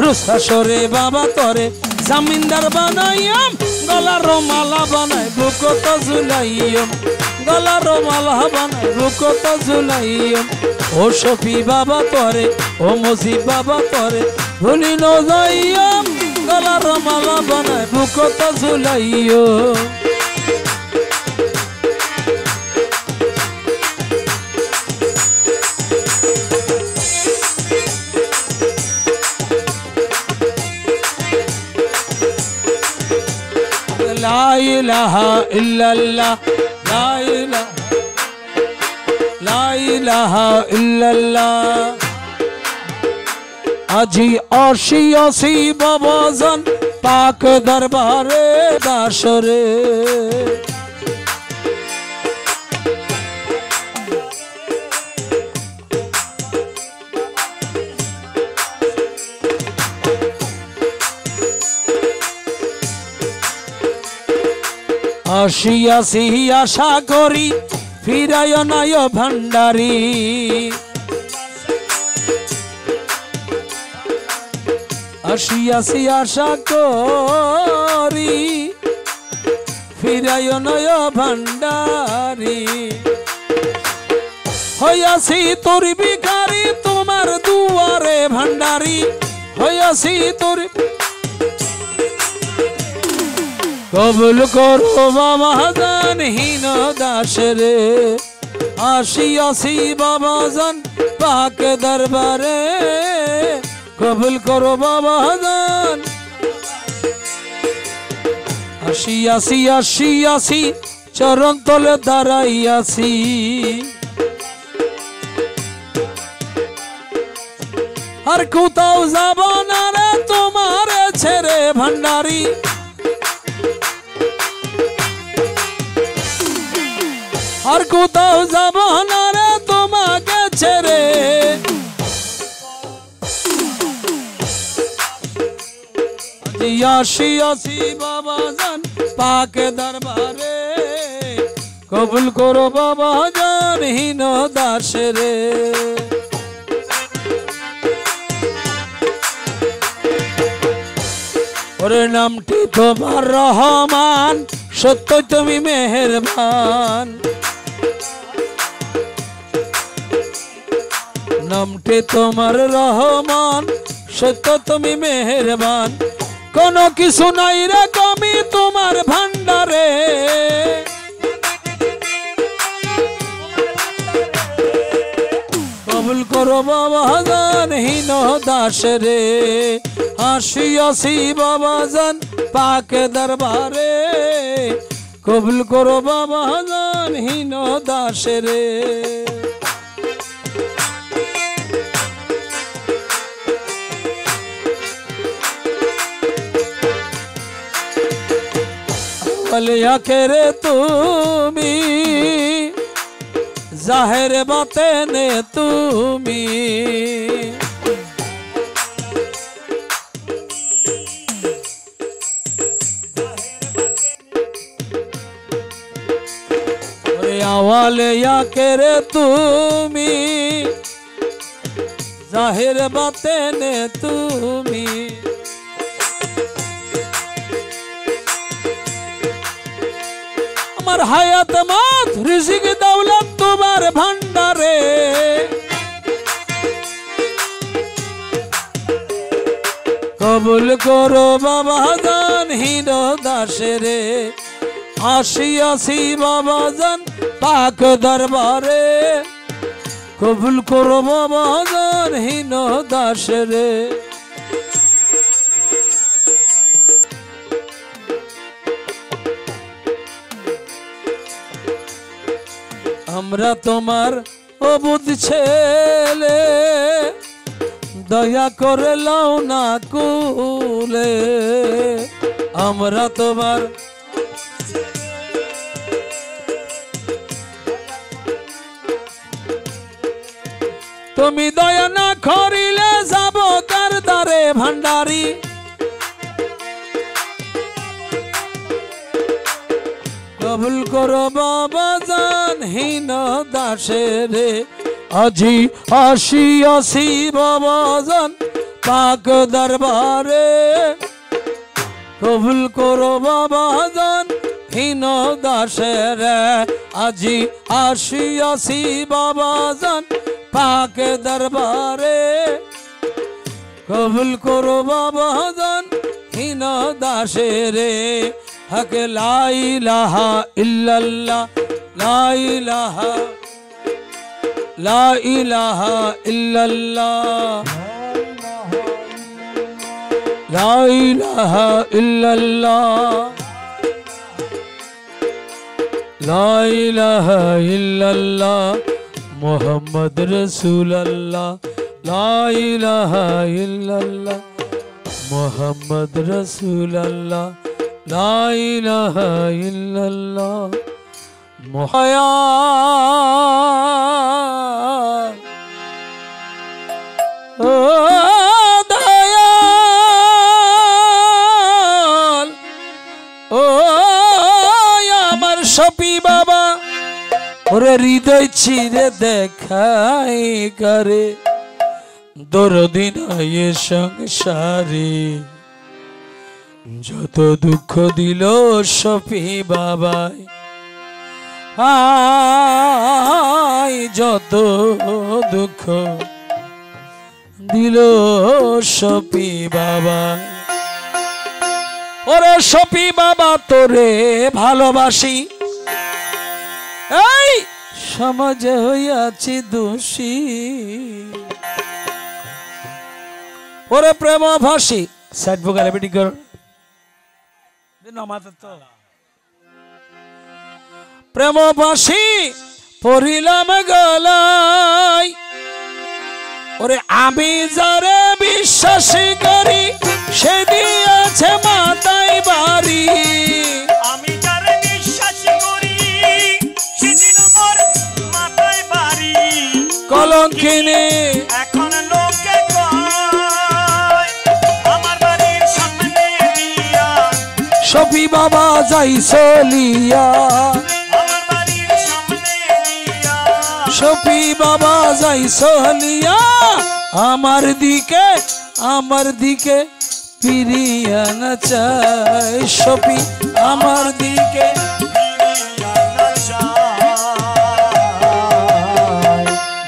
রুশাসরে বাবা তোরে জামিনদার বানাইয়াম গলার মালা বানাই বুকত ঝুলাইয়াম গলার মালা বানাই বুকত ঝুলাইয়াম ও শফি বাবা তোরে ও মুজিব বাবা তোরে ভুলি ন যাইয়াম গলার মালা বানাই বুকত ঝুলাইয়াম লা ইলাহা ইল্লাল্লাহ লা ইলাহা ইল্লাল্লাহ আজি আসিয়াছি বাবাজান পাক দরবারে বাসরে আসিয়াছি আশা করি ফিরায় নয় ভান্ডারি আসিয়াছি আশা করি ফিরায় নয় ভান্ডারি হইয়াছি তোর ভিখারি তোমার দুয়ারে ভান্ডারি হইয়াছি তোর কবুল করো বাবাজান হীন দাসরে আসিয়াছি বাবাজান পাক দরবারে কবুল করো বাবাজান আসিয়াছি চরণ তলে দাঁড়াইয়াছি আর কোথাও যাব না রে তোমার ছেড়ে ভান্ডারি আর কোথাও যাব না রে তোমাকে ছেড়ে আসিয়াছি বাবাজান পাক দরবারে কবুল করো বাবাজান হীন দাসরে ওরে নামটি তোমার রহমান সত্যই তুমি মেহেরবান নামটি তোমার রহমান সত্য তুমি মেহেরবান কোনো কিছু নাই রে কমি তোমার ভান্ডারে কবুল করো বাবাজান হীন দাসরে আসিয়াছি বাবাজান পাক দরবারে কবুল করো বাবাজান হীন দাসরে আখেরে তুমি জাহের বাতেনে তুমি আওয়ালে আখেরে তুমি জাহের বাতেনে তুমি আমার হায়াত মাত রিজিক দৌলত তোমার ভান্ডারে কবুল করো বাবাজান হীন দাসরে আসিয়াছি বাবাজান পাক দরবারে কবুল করো বাবাজান হীন দাসরে আমরা তোমার ও বুধ ছেলে দয়া করে লাও না কুলে আমরা তোমার তুমি দয়া না করিলে যাব কার দ্বারে ভান্ডারি কবুল করো বাবা জান হীন দাসেরে আজি আসিয়াছি বাবা জান পাক দরবারে কবুল করো বাবা জান হীন দাসেরে আজি আসিয়াছি বাবা জান পাক দরবারে কবুল করো বাবা জান হীন দাসেরে হক লা ইলাহা ইল্লাল্লাহ লা ইলাহা লা ইলাহা ইল্লাল্লাহ লা ইলাহা ইল্লাল্লাহ লা ইলাহা ইল্লাল্লাহ মুহাম্মদ রাসূলুল্লাহ লা ইলাহা ইল্লাল্লাহ মুহাম্মদ রাসূলুল্লাহ লা ইলাহা ইল্লাল্লাহ ও দয়াল ও আমার শফি বাবা ওরে হৃদয় ছিঁড়ে দেখাই করে দরদিন আয়ে সংসারে যত দুঃখ দিল শফি বাবাই আয় যত দুঃখ দিল শফি বাবা ওরে শফি বাবা তোরে ভালোবাসি এই সমাজে হইয়াছি দোষী ওরে প্রেম ভাসি সাইড ভোগালে বেটি কর প্রেম ভাসি পড়িলাম গলায় ওরে আমি যারে বিশ্বাস করি সে দিয়েছে মাথায় বাড়ি আমি যারে বিশ্বাস করি সে দিল মোর মাথায় বাড়ি কলঙ্কিনী এখন লোকে কয় আমার বাড়ির সামনে দিয়া শফি বাবা যাই চলিয়া আমার বাড়ির সামনে দিয়া শফি বাবা যাই চলিয়া আমার দিকে ফিরিয়া না চাই শফি আমার দিকে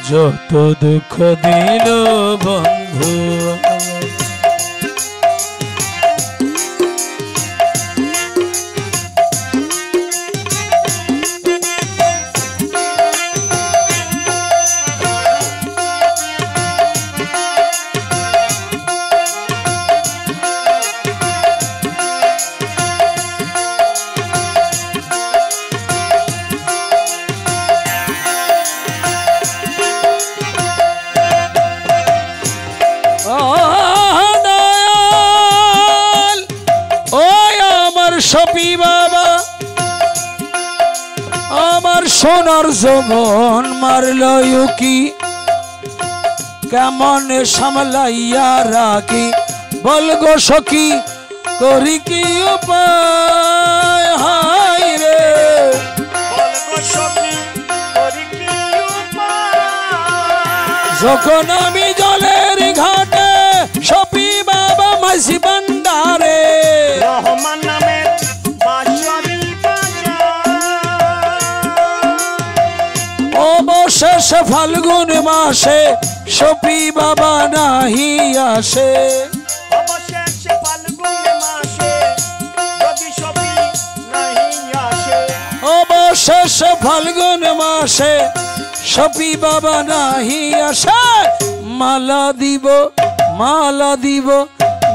যত দুঃখ দিল বন্ধু শফি বাবা আমার সোনার জবন মারল কি কেমন সামলাইয়া রাখি বলগো সখী করি কি উপায় হাই রে বলগো সখী করি কি উপায় যখন আমি জলের ঘাটে শফি বাবা মাঝি ভান্ডারে রহমান নামের বাঁশরি অবশেষ ফাল্গুন মাসে শফি বাবা নাহি আসে অবশেষ ফাল্গুন মাসে যদি শফি নাহি আসে অবশেষ ফাল্গুন মাসে শফি বাবা নাহি আসে মালা দিব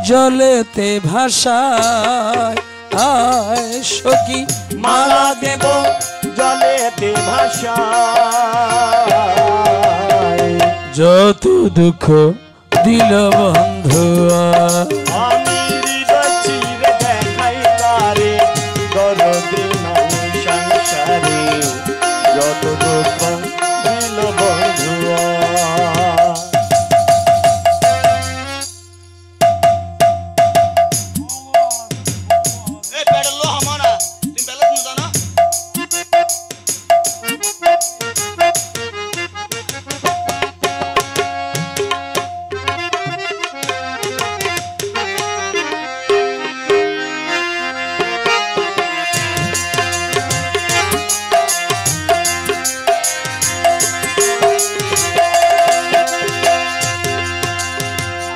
জলেতে ভাষায় আয় সখী মালা দেব জলেতে ভাষায় যত দুঃখ দিল বন্ধুয়া আমি হৃদয় চিরে দেখাই তারে দরদি নাই সংসারে যত দুঃখ দিল বন্ধুয়া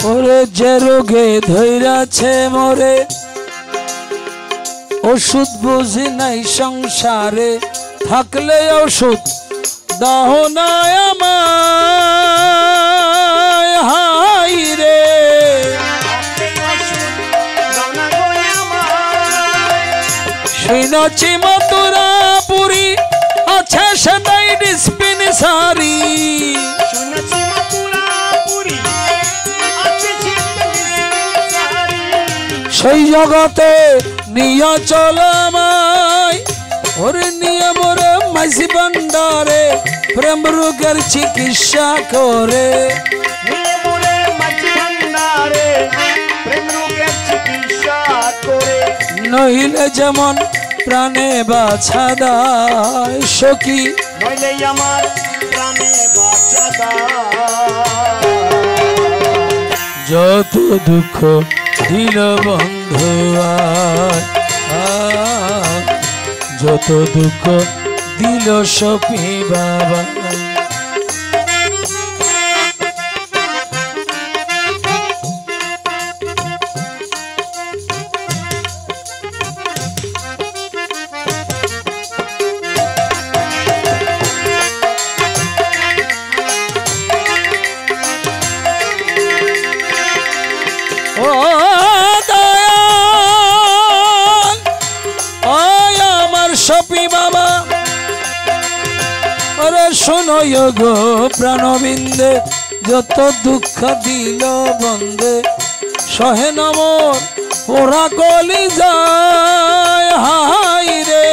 ওরে যে রোগে ধৈরাছে মোরে ওষুধ বুঝি নাই সংসারে থাকলে ওষুধ দাহ না আমায় হাই রে শুনেছি মথুরা পুরী আছে সেটাই ডিসপেন্সারি সেই জগতে নিয়ে চলামাই ওরে নিয়ে মোরে মাঝি ভান্ডারে প্রেম রোগের চিকিৎসা করে নইলে যেমন প্রাণে বাছা দায় সখী নইলে আমার প্রাণে বাছা দায় যত দুঃখ দিল বন্ধুয়া যত দুঃখ দিল সপি বাবা শোনো গো প্রাণবিন্দে যত দুঃখ দিল বন্দে সহে নমর ওরা কলি যায় হাই রে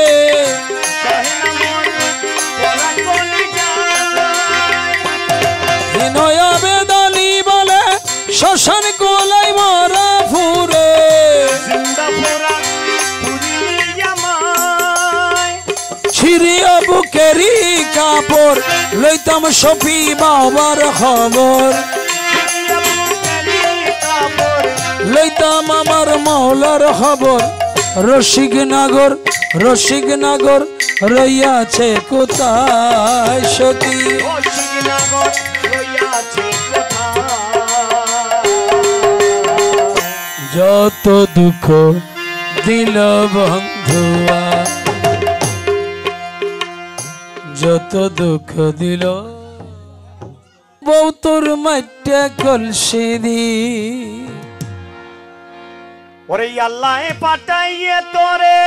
হিনয়া বেদালি বলে শ্মশান কোলাই মরা ফুরে ছিড়িয়া বুকেরি কাপড় লইতাম সফি বাবার খবর লইতাম আমার মৌলার খবর রসিক নাগর রইয়াছে কোথায় সতী যত দুঃখ দিল বন্ধুয়া যত দুঃখ দিল বউ তোর মাইটা কলসি দি ওরে আল্লাহ পাঠাইয়ে তোরে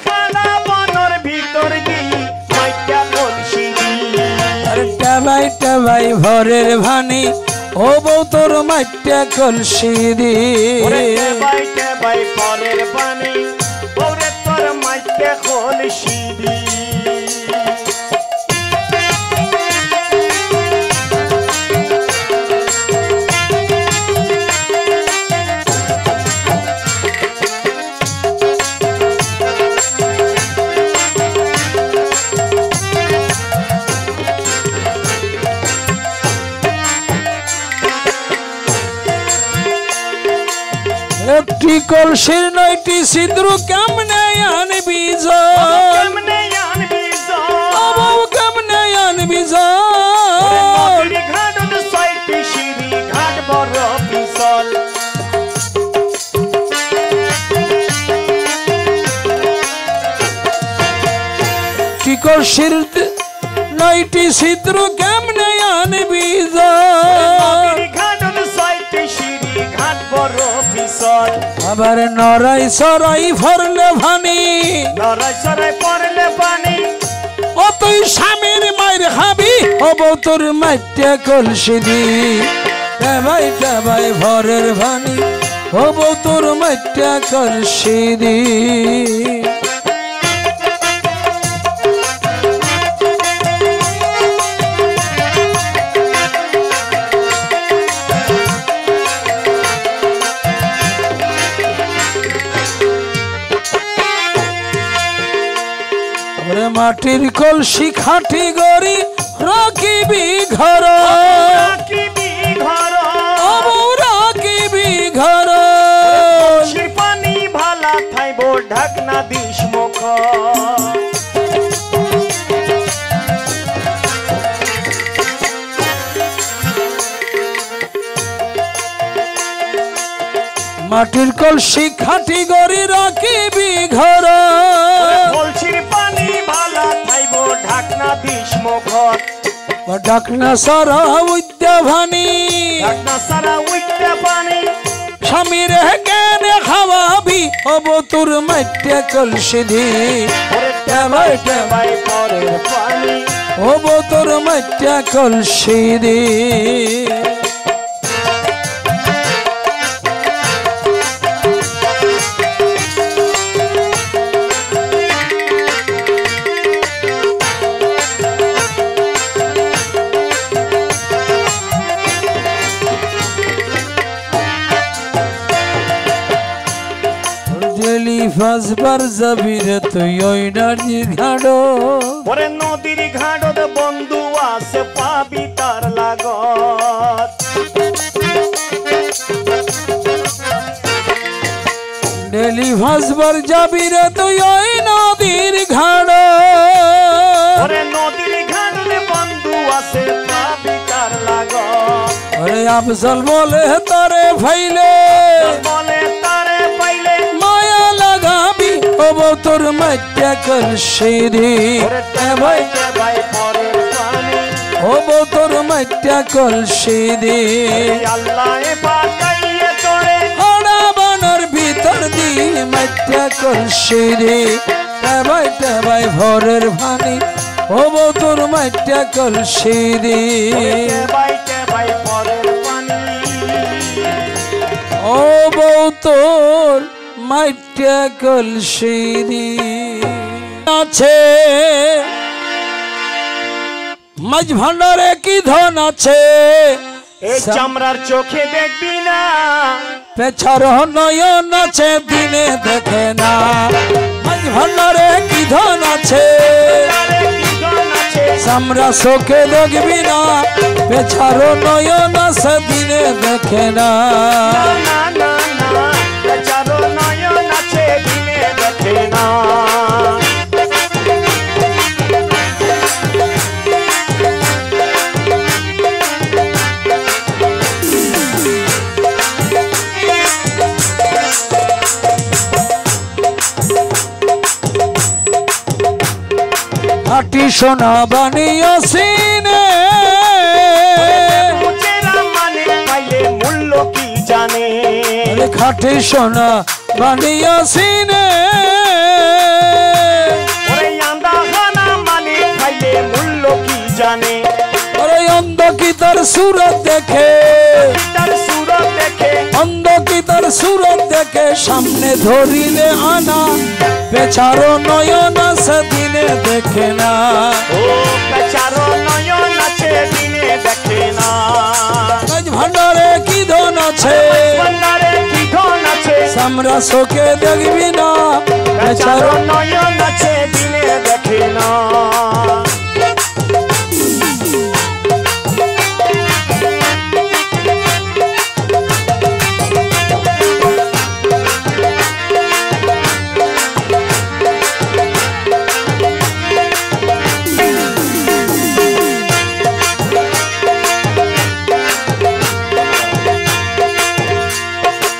খানা বনর ভিতর দি মাইটা কলসি দি আর টাবাই ভরের ভানি ও বউ তোর মাইটা কলসি দি টাবাই ভরের ভানি ওরে তোর মাইটা কলসি দি একটি কলসির নয়টি সিঁদুর কেমনে আনবি কেমনে আনবি কলসির নয়টি সিঁদুর কেমনে আনবি ঘাট বড় সর আবার নরাই সরাই ভরলে ভানি নরাই সরাই পড়লে পানি ও তুই স্বামীর মায়ের খাবি হব তোর মাইটা কলসি দি ভাই ভরের ভানি হব তোর মাইটা কলসি দি মাটির কলসি খাটি গড়ি রাখিবি ঘর রাখিবি ঘর রাখিবি ঘর পানি ভালা থাইব ঢাকনা দিস মুখ মাটির কলসি খাটি গড়ি রাখিবি ঘর কলসির পানি ভালা থাইব ঢাকনা দিস মুখ ঢাকনা সারা উদ্যা ভানি ঢাকনা সারা উইটা পানি স্বামীর কেনে খাওয়াবি হব তোর মাইটা কলসি দি ভাই পরের পানি হব তোর মাইটা কলসি দি ফাঁসবার যাবি রে তুই ওই নদীর ঘাড়ো ওরে নদীর ঘাটত বন্ধু আছে পাবি তার লাগত ডেলি ফাঁসবার যাবি রে তুই ওই নদীর ঘাড়ো ওরে নদীর ঘাটত বন্ধু আছে পাবি তার লাগত ওরে আফজল বলে তারে ফাইলে বলে তারে পাইলে মায়া লাগাবি হব তোর মাইটা কলসি দি ভাই পরের পানি হব তোর মাইটা কলসি দি আল্লাহ পাঠাইয়ে তোরে ওরা বানর ভিতর দি মাইটা কলসি দি ভাই ভরের ভানি হব তোর মাইটা কলসি দি ভাই পরের পানি ও বউ তোর মাইটা কলসি দি আছে মাঝ ভান্ডারে কি ধন আছে এই চামড়ার চোখে দেখবি না পেছার নয়ন আছে দিনে দেখে না মাঝ ভান্ডারে কি ধন আছে চামড়া চোখে দেখবি না পেছার নয়ন আছে দিনে দেখে না নয়ন আছে দিনে দেখে না খাটি সোনা বানিয়েছিনে মানে পাইলে মূল্য কি জানে খাটি সোনা বানিয়েছিনে ওরে আন্দাখানা মানে পাইলে মূল্য কি জানে ওরে অন্ধ কি তার সুরত দেখে তার সুরত দেখে অন্ধ কি তার সুরত দেখে সামনে ধরিলে আনা পেছারো নয়ন আছে দিনে দেখে না ও পেছারো নয়ন আছে দিনে দেখে না ভান্ডারে কি ধন আছে ভান্ডারে কি ধন আছে সামরা চোখে দেখবি না পেছারো নয়ন আছে দিনে দেখে না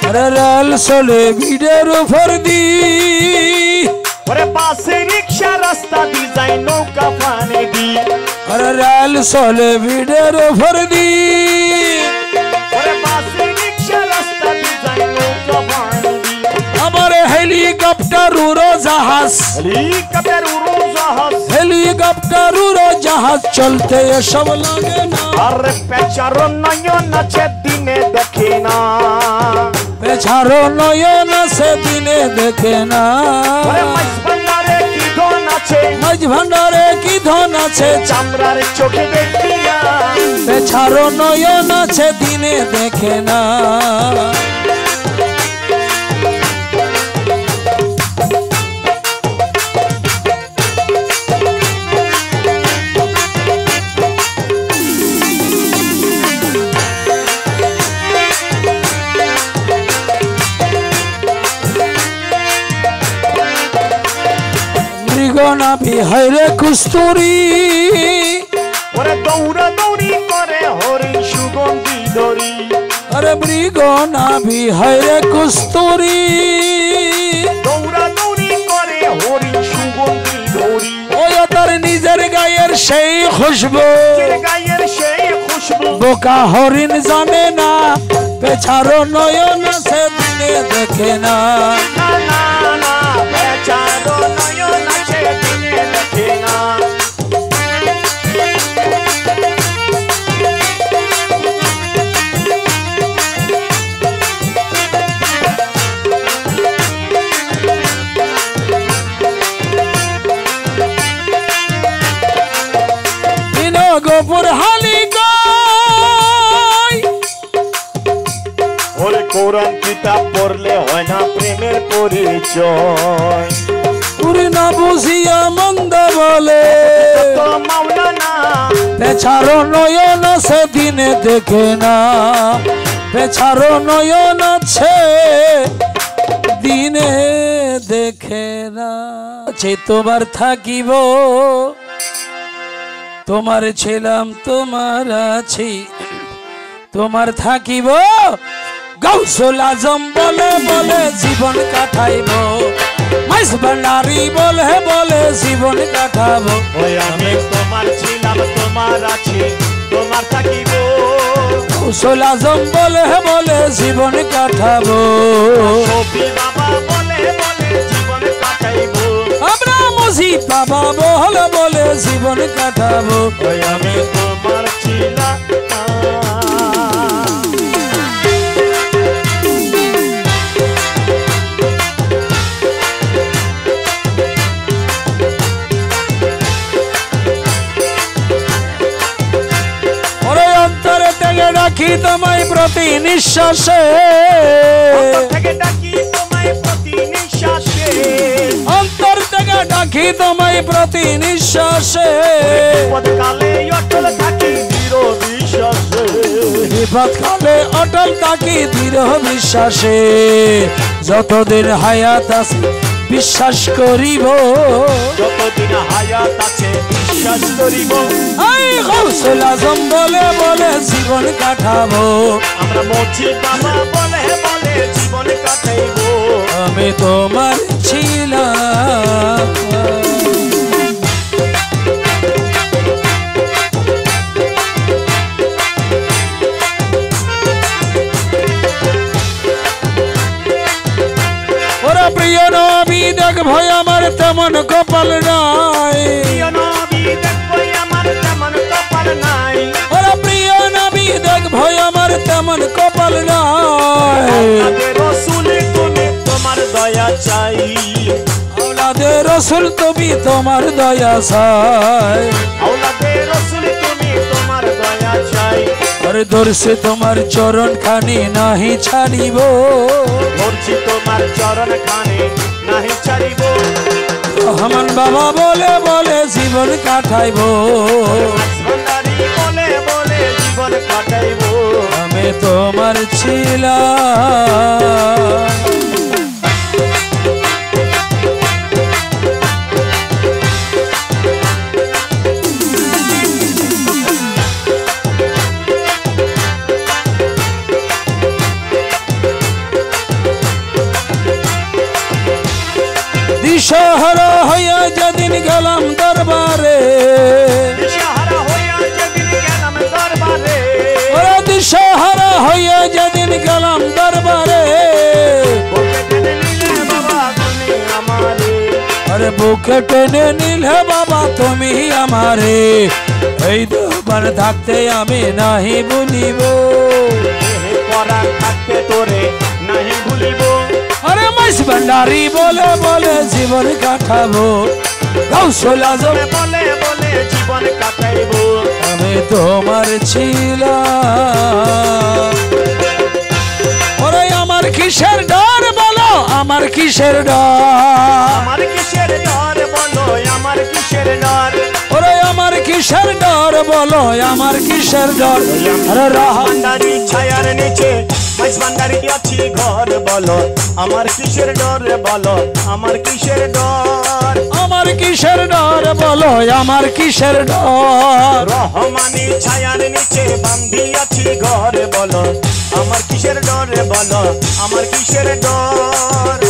रेल चले ভিড়ের উপর দি ওরে বাসে রিকশা রাস্তা দি যাই নৌকা পানে দি আরে রেল চলে ভিড়ের উপর দি ওরে বাসে রিকশা রাস্তা দি যাই নৌকা হেলিকপ্টার উড়োজাহাজ হেলিকপ্টার উড়োজাহাজ হেলিকপ্টার উড়োজাহাজ চলতে এসব লাগে না আরে পেছার নয়ন আছে দিনে দেখে না পেছারো নয়ন আছে দিনে দেখে না ওরে মাছ ভান্ডারে কি ধন আছে মাঝ ভান্ডারে কি ধন আছে চামড়ার চোখে দেখি না পেছারো নয়ন আছে দিনে দেখে না মৃগনা বিহাইরে কুস্তুরি ওরে দৌড়া দৌড়ি করে হরিণ সুগন্ধি ধরি আরে মৃগনা বিহাইরে কুস্তুরি দৌড়া দৌড়ি করে হরিণ সুগন্ধি ধরি ওই তার নিজের গায়ের সেই খুশবু গায়ের সেই খুশবু বোকা হরিণ জানে না পেছারো নয়ন আছে দিনে দেখে না না না না বেচারো নয়ন আছে দিনে দেখে না গোপুর হালি ওরে কোরআন কিতাব পড়লে হয় না প্রেমের পরিচয় পুরি না বুঝিয়া মন্দ বলে তো মাওলানা পেছারো নয়ন আছে দিনে দেখে না পেছারো নয়ন আছে দিনে দেখে না যে তোমার থাকিব তোমার ছিলাম তোমার আছি তোমার থাকিব গৌসুল আজম বলে বলে জীবন কাটাইব মাইস ভান্ডারি বলে বলে জীবন কাটাবো ওই আমি তোমার ছিলাম তোমার আছি তোমার থাকিব গৌসুল আজম বলে বলে জীবন কাটাবো সফি বাবা বলে বলে জীবন কাটাইব আমরা মুজি বাবা বলে বলে জীবন কাটাবো ওই আমি তোমার ছিলাম ডাকি তোমায় প্রতি নিঃশ্বাসে থেকে ডাকি তোমায় প্রতি নিঃশ্বাসে অন্তর থেকে ডাকি তোমায় প্রতি নিঃশ্বাসে বিপদকালে অটল থাকি দৃঢ় বিশ্বাসে বিপদকালে অটল থাকি দৃঢ় বিশ্বাসে যতদিন হায়াত আছে বিশ্বাস করিব যতদিন হায়াত আছে বিশ্বাস করিব এই গৌসুল আজম বলে বলে জীবন কাটাবো আমরা মুজি বাবা বলে বলে জীবন কাটাইব আমি তোমার ছিলাম ওরা প্রিয় নবী দেখ ভয় আমার তেমন কপাল নাই প্রিয় নবী দেখো আমার তেমন কপাল নাই ওরা প্রিয় নবী দেখ ভয় আমার তেমন কপাল নাই আওলাদে রাসূল তুমি তোমার দয়া চাই আওলাদে রাসূল তুমি তোমার দয়া চাই আওলাদে রাসূল তুমি তোমার দয়া চাই আরে দর্শে তোমার চরণ খানি নাহি ছাড়িব ধরছি তোমার চরণ খানে নাহি ছাড়িব রহমান বাবা বলে বলে জীবন কাটাইব ভান্ডারি বলে বলে জীবন কাটাইব আমি তোমার ছিলাম দিশাহারা হইয়া যেদিন গেলাম দরবারে দিশাহারা হইয়া যেদিন গেলাম দরবারে ওরা দিশাহারা হইয়া যেদিন গেলাম দরবারে বলতে জেনে নিলে বাবা তুমি বুকে টেনে নিলে বাবা তুমি আমারে এই দোবান থাকতে আমি নাহি ভুলিব পরাণ থাকতে তোরে নাহি ভুলিব আরে মাইস ভান্ডারি বলে বলে জীবন কাটাবো গাউসুল আজম বলে বলে জীবন কাটাইব আমি তোমার ছিলাম ওরে আমার কিসের ডর বলো আমার কিসের ডর আমার কিসের ডর বলো আমার কিসের ডর ওরে আমার কিসের ডর বলো আমার কিসের ডর আরে ভান্ডারি ছায়ার নিচে মাইস ভান্ডারি আছি ঘর বলো আমার কিসের ডর বলো আমার কিসের ডর আমার কিসের ডর বলো আমার কিসের ডর রহমানি ছায়ার নিচে বান্ধি আছি ঘর বলো আমার কিসের ডর বলো আমার কিসের ডর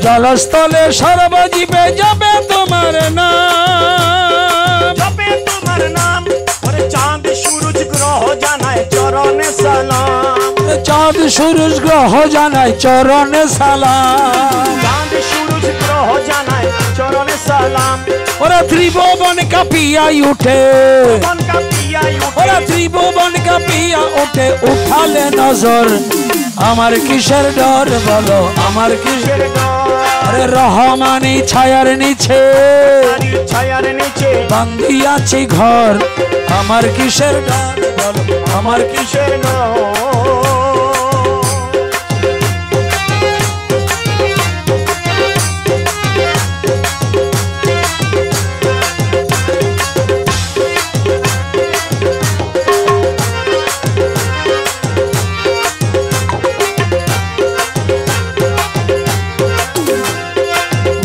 জলস্থলে সর্বজীবে যাবে তোমার নাম যাবে তোমার নাম ওরে চাঁদ সূরজ গ্রহ জানায় চরণে সালাম চাঁদ সূরজ গ্রহ জানাই চরণে সালাম চাঁদ সূরজ গ্রহ জানায় চরণে সালাম ওরা ত্রিভুবন কাঁপিয়াই উঠে মন কাঁপিয়াই উঠে ওরা ত্রিভুবন কাঁপিয়া উঠে উঠালে নজর আমার কিসের ডর বলো আমার কিসের কিসের ডর আরে রহমানি ছায়ার নিচে তারি ছায়ার নিচে বান্ধিয়াছি ঘর আমার কিসের ডর বলো আমার কিসের কিসের ডর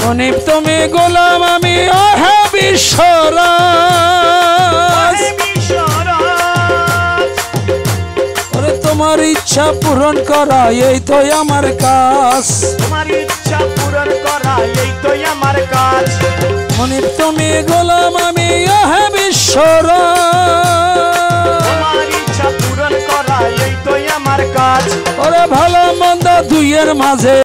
মনিব তুমি গোলাম আমি আহে বিশ্বরাজ ওরে তোমার ইচ্ছা পূরণ করা এই তো আমার কাজ তোমার ইচ্ছা পূরণ করা এই তো আমার কাজ মনিব তুমি গোলাম আমি আহে বিশ্বরাজ তোমার ইচ্ছা পূরণ করা এই তো আমার কাজ ওরে ভালো মন্দ দুইয়ের মাঝে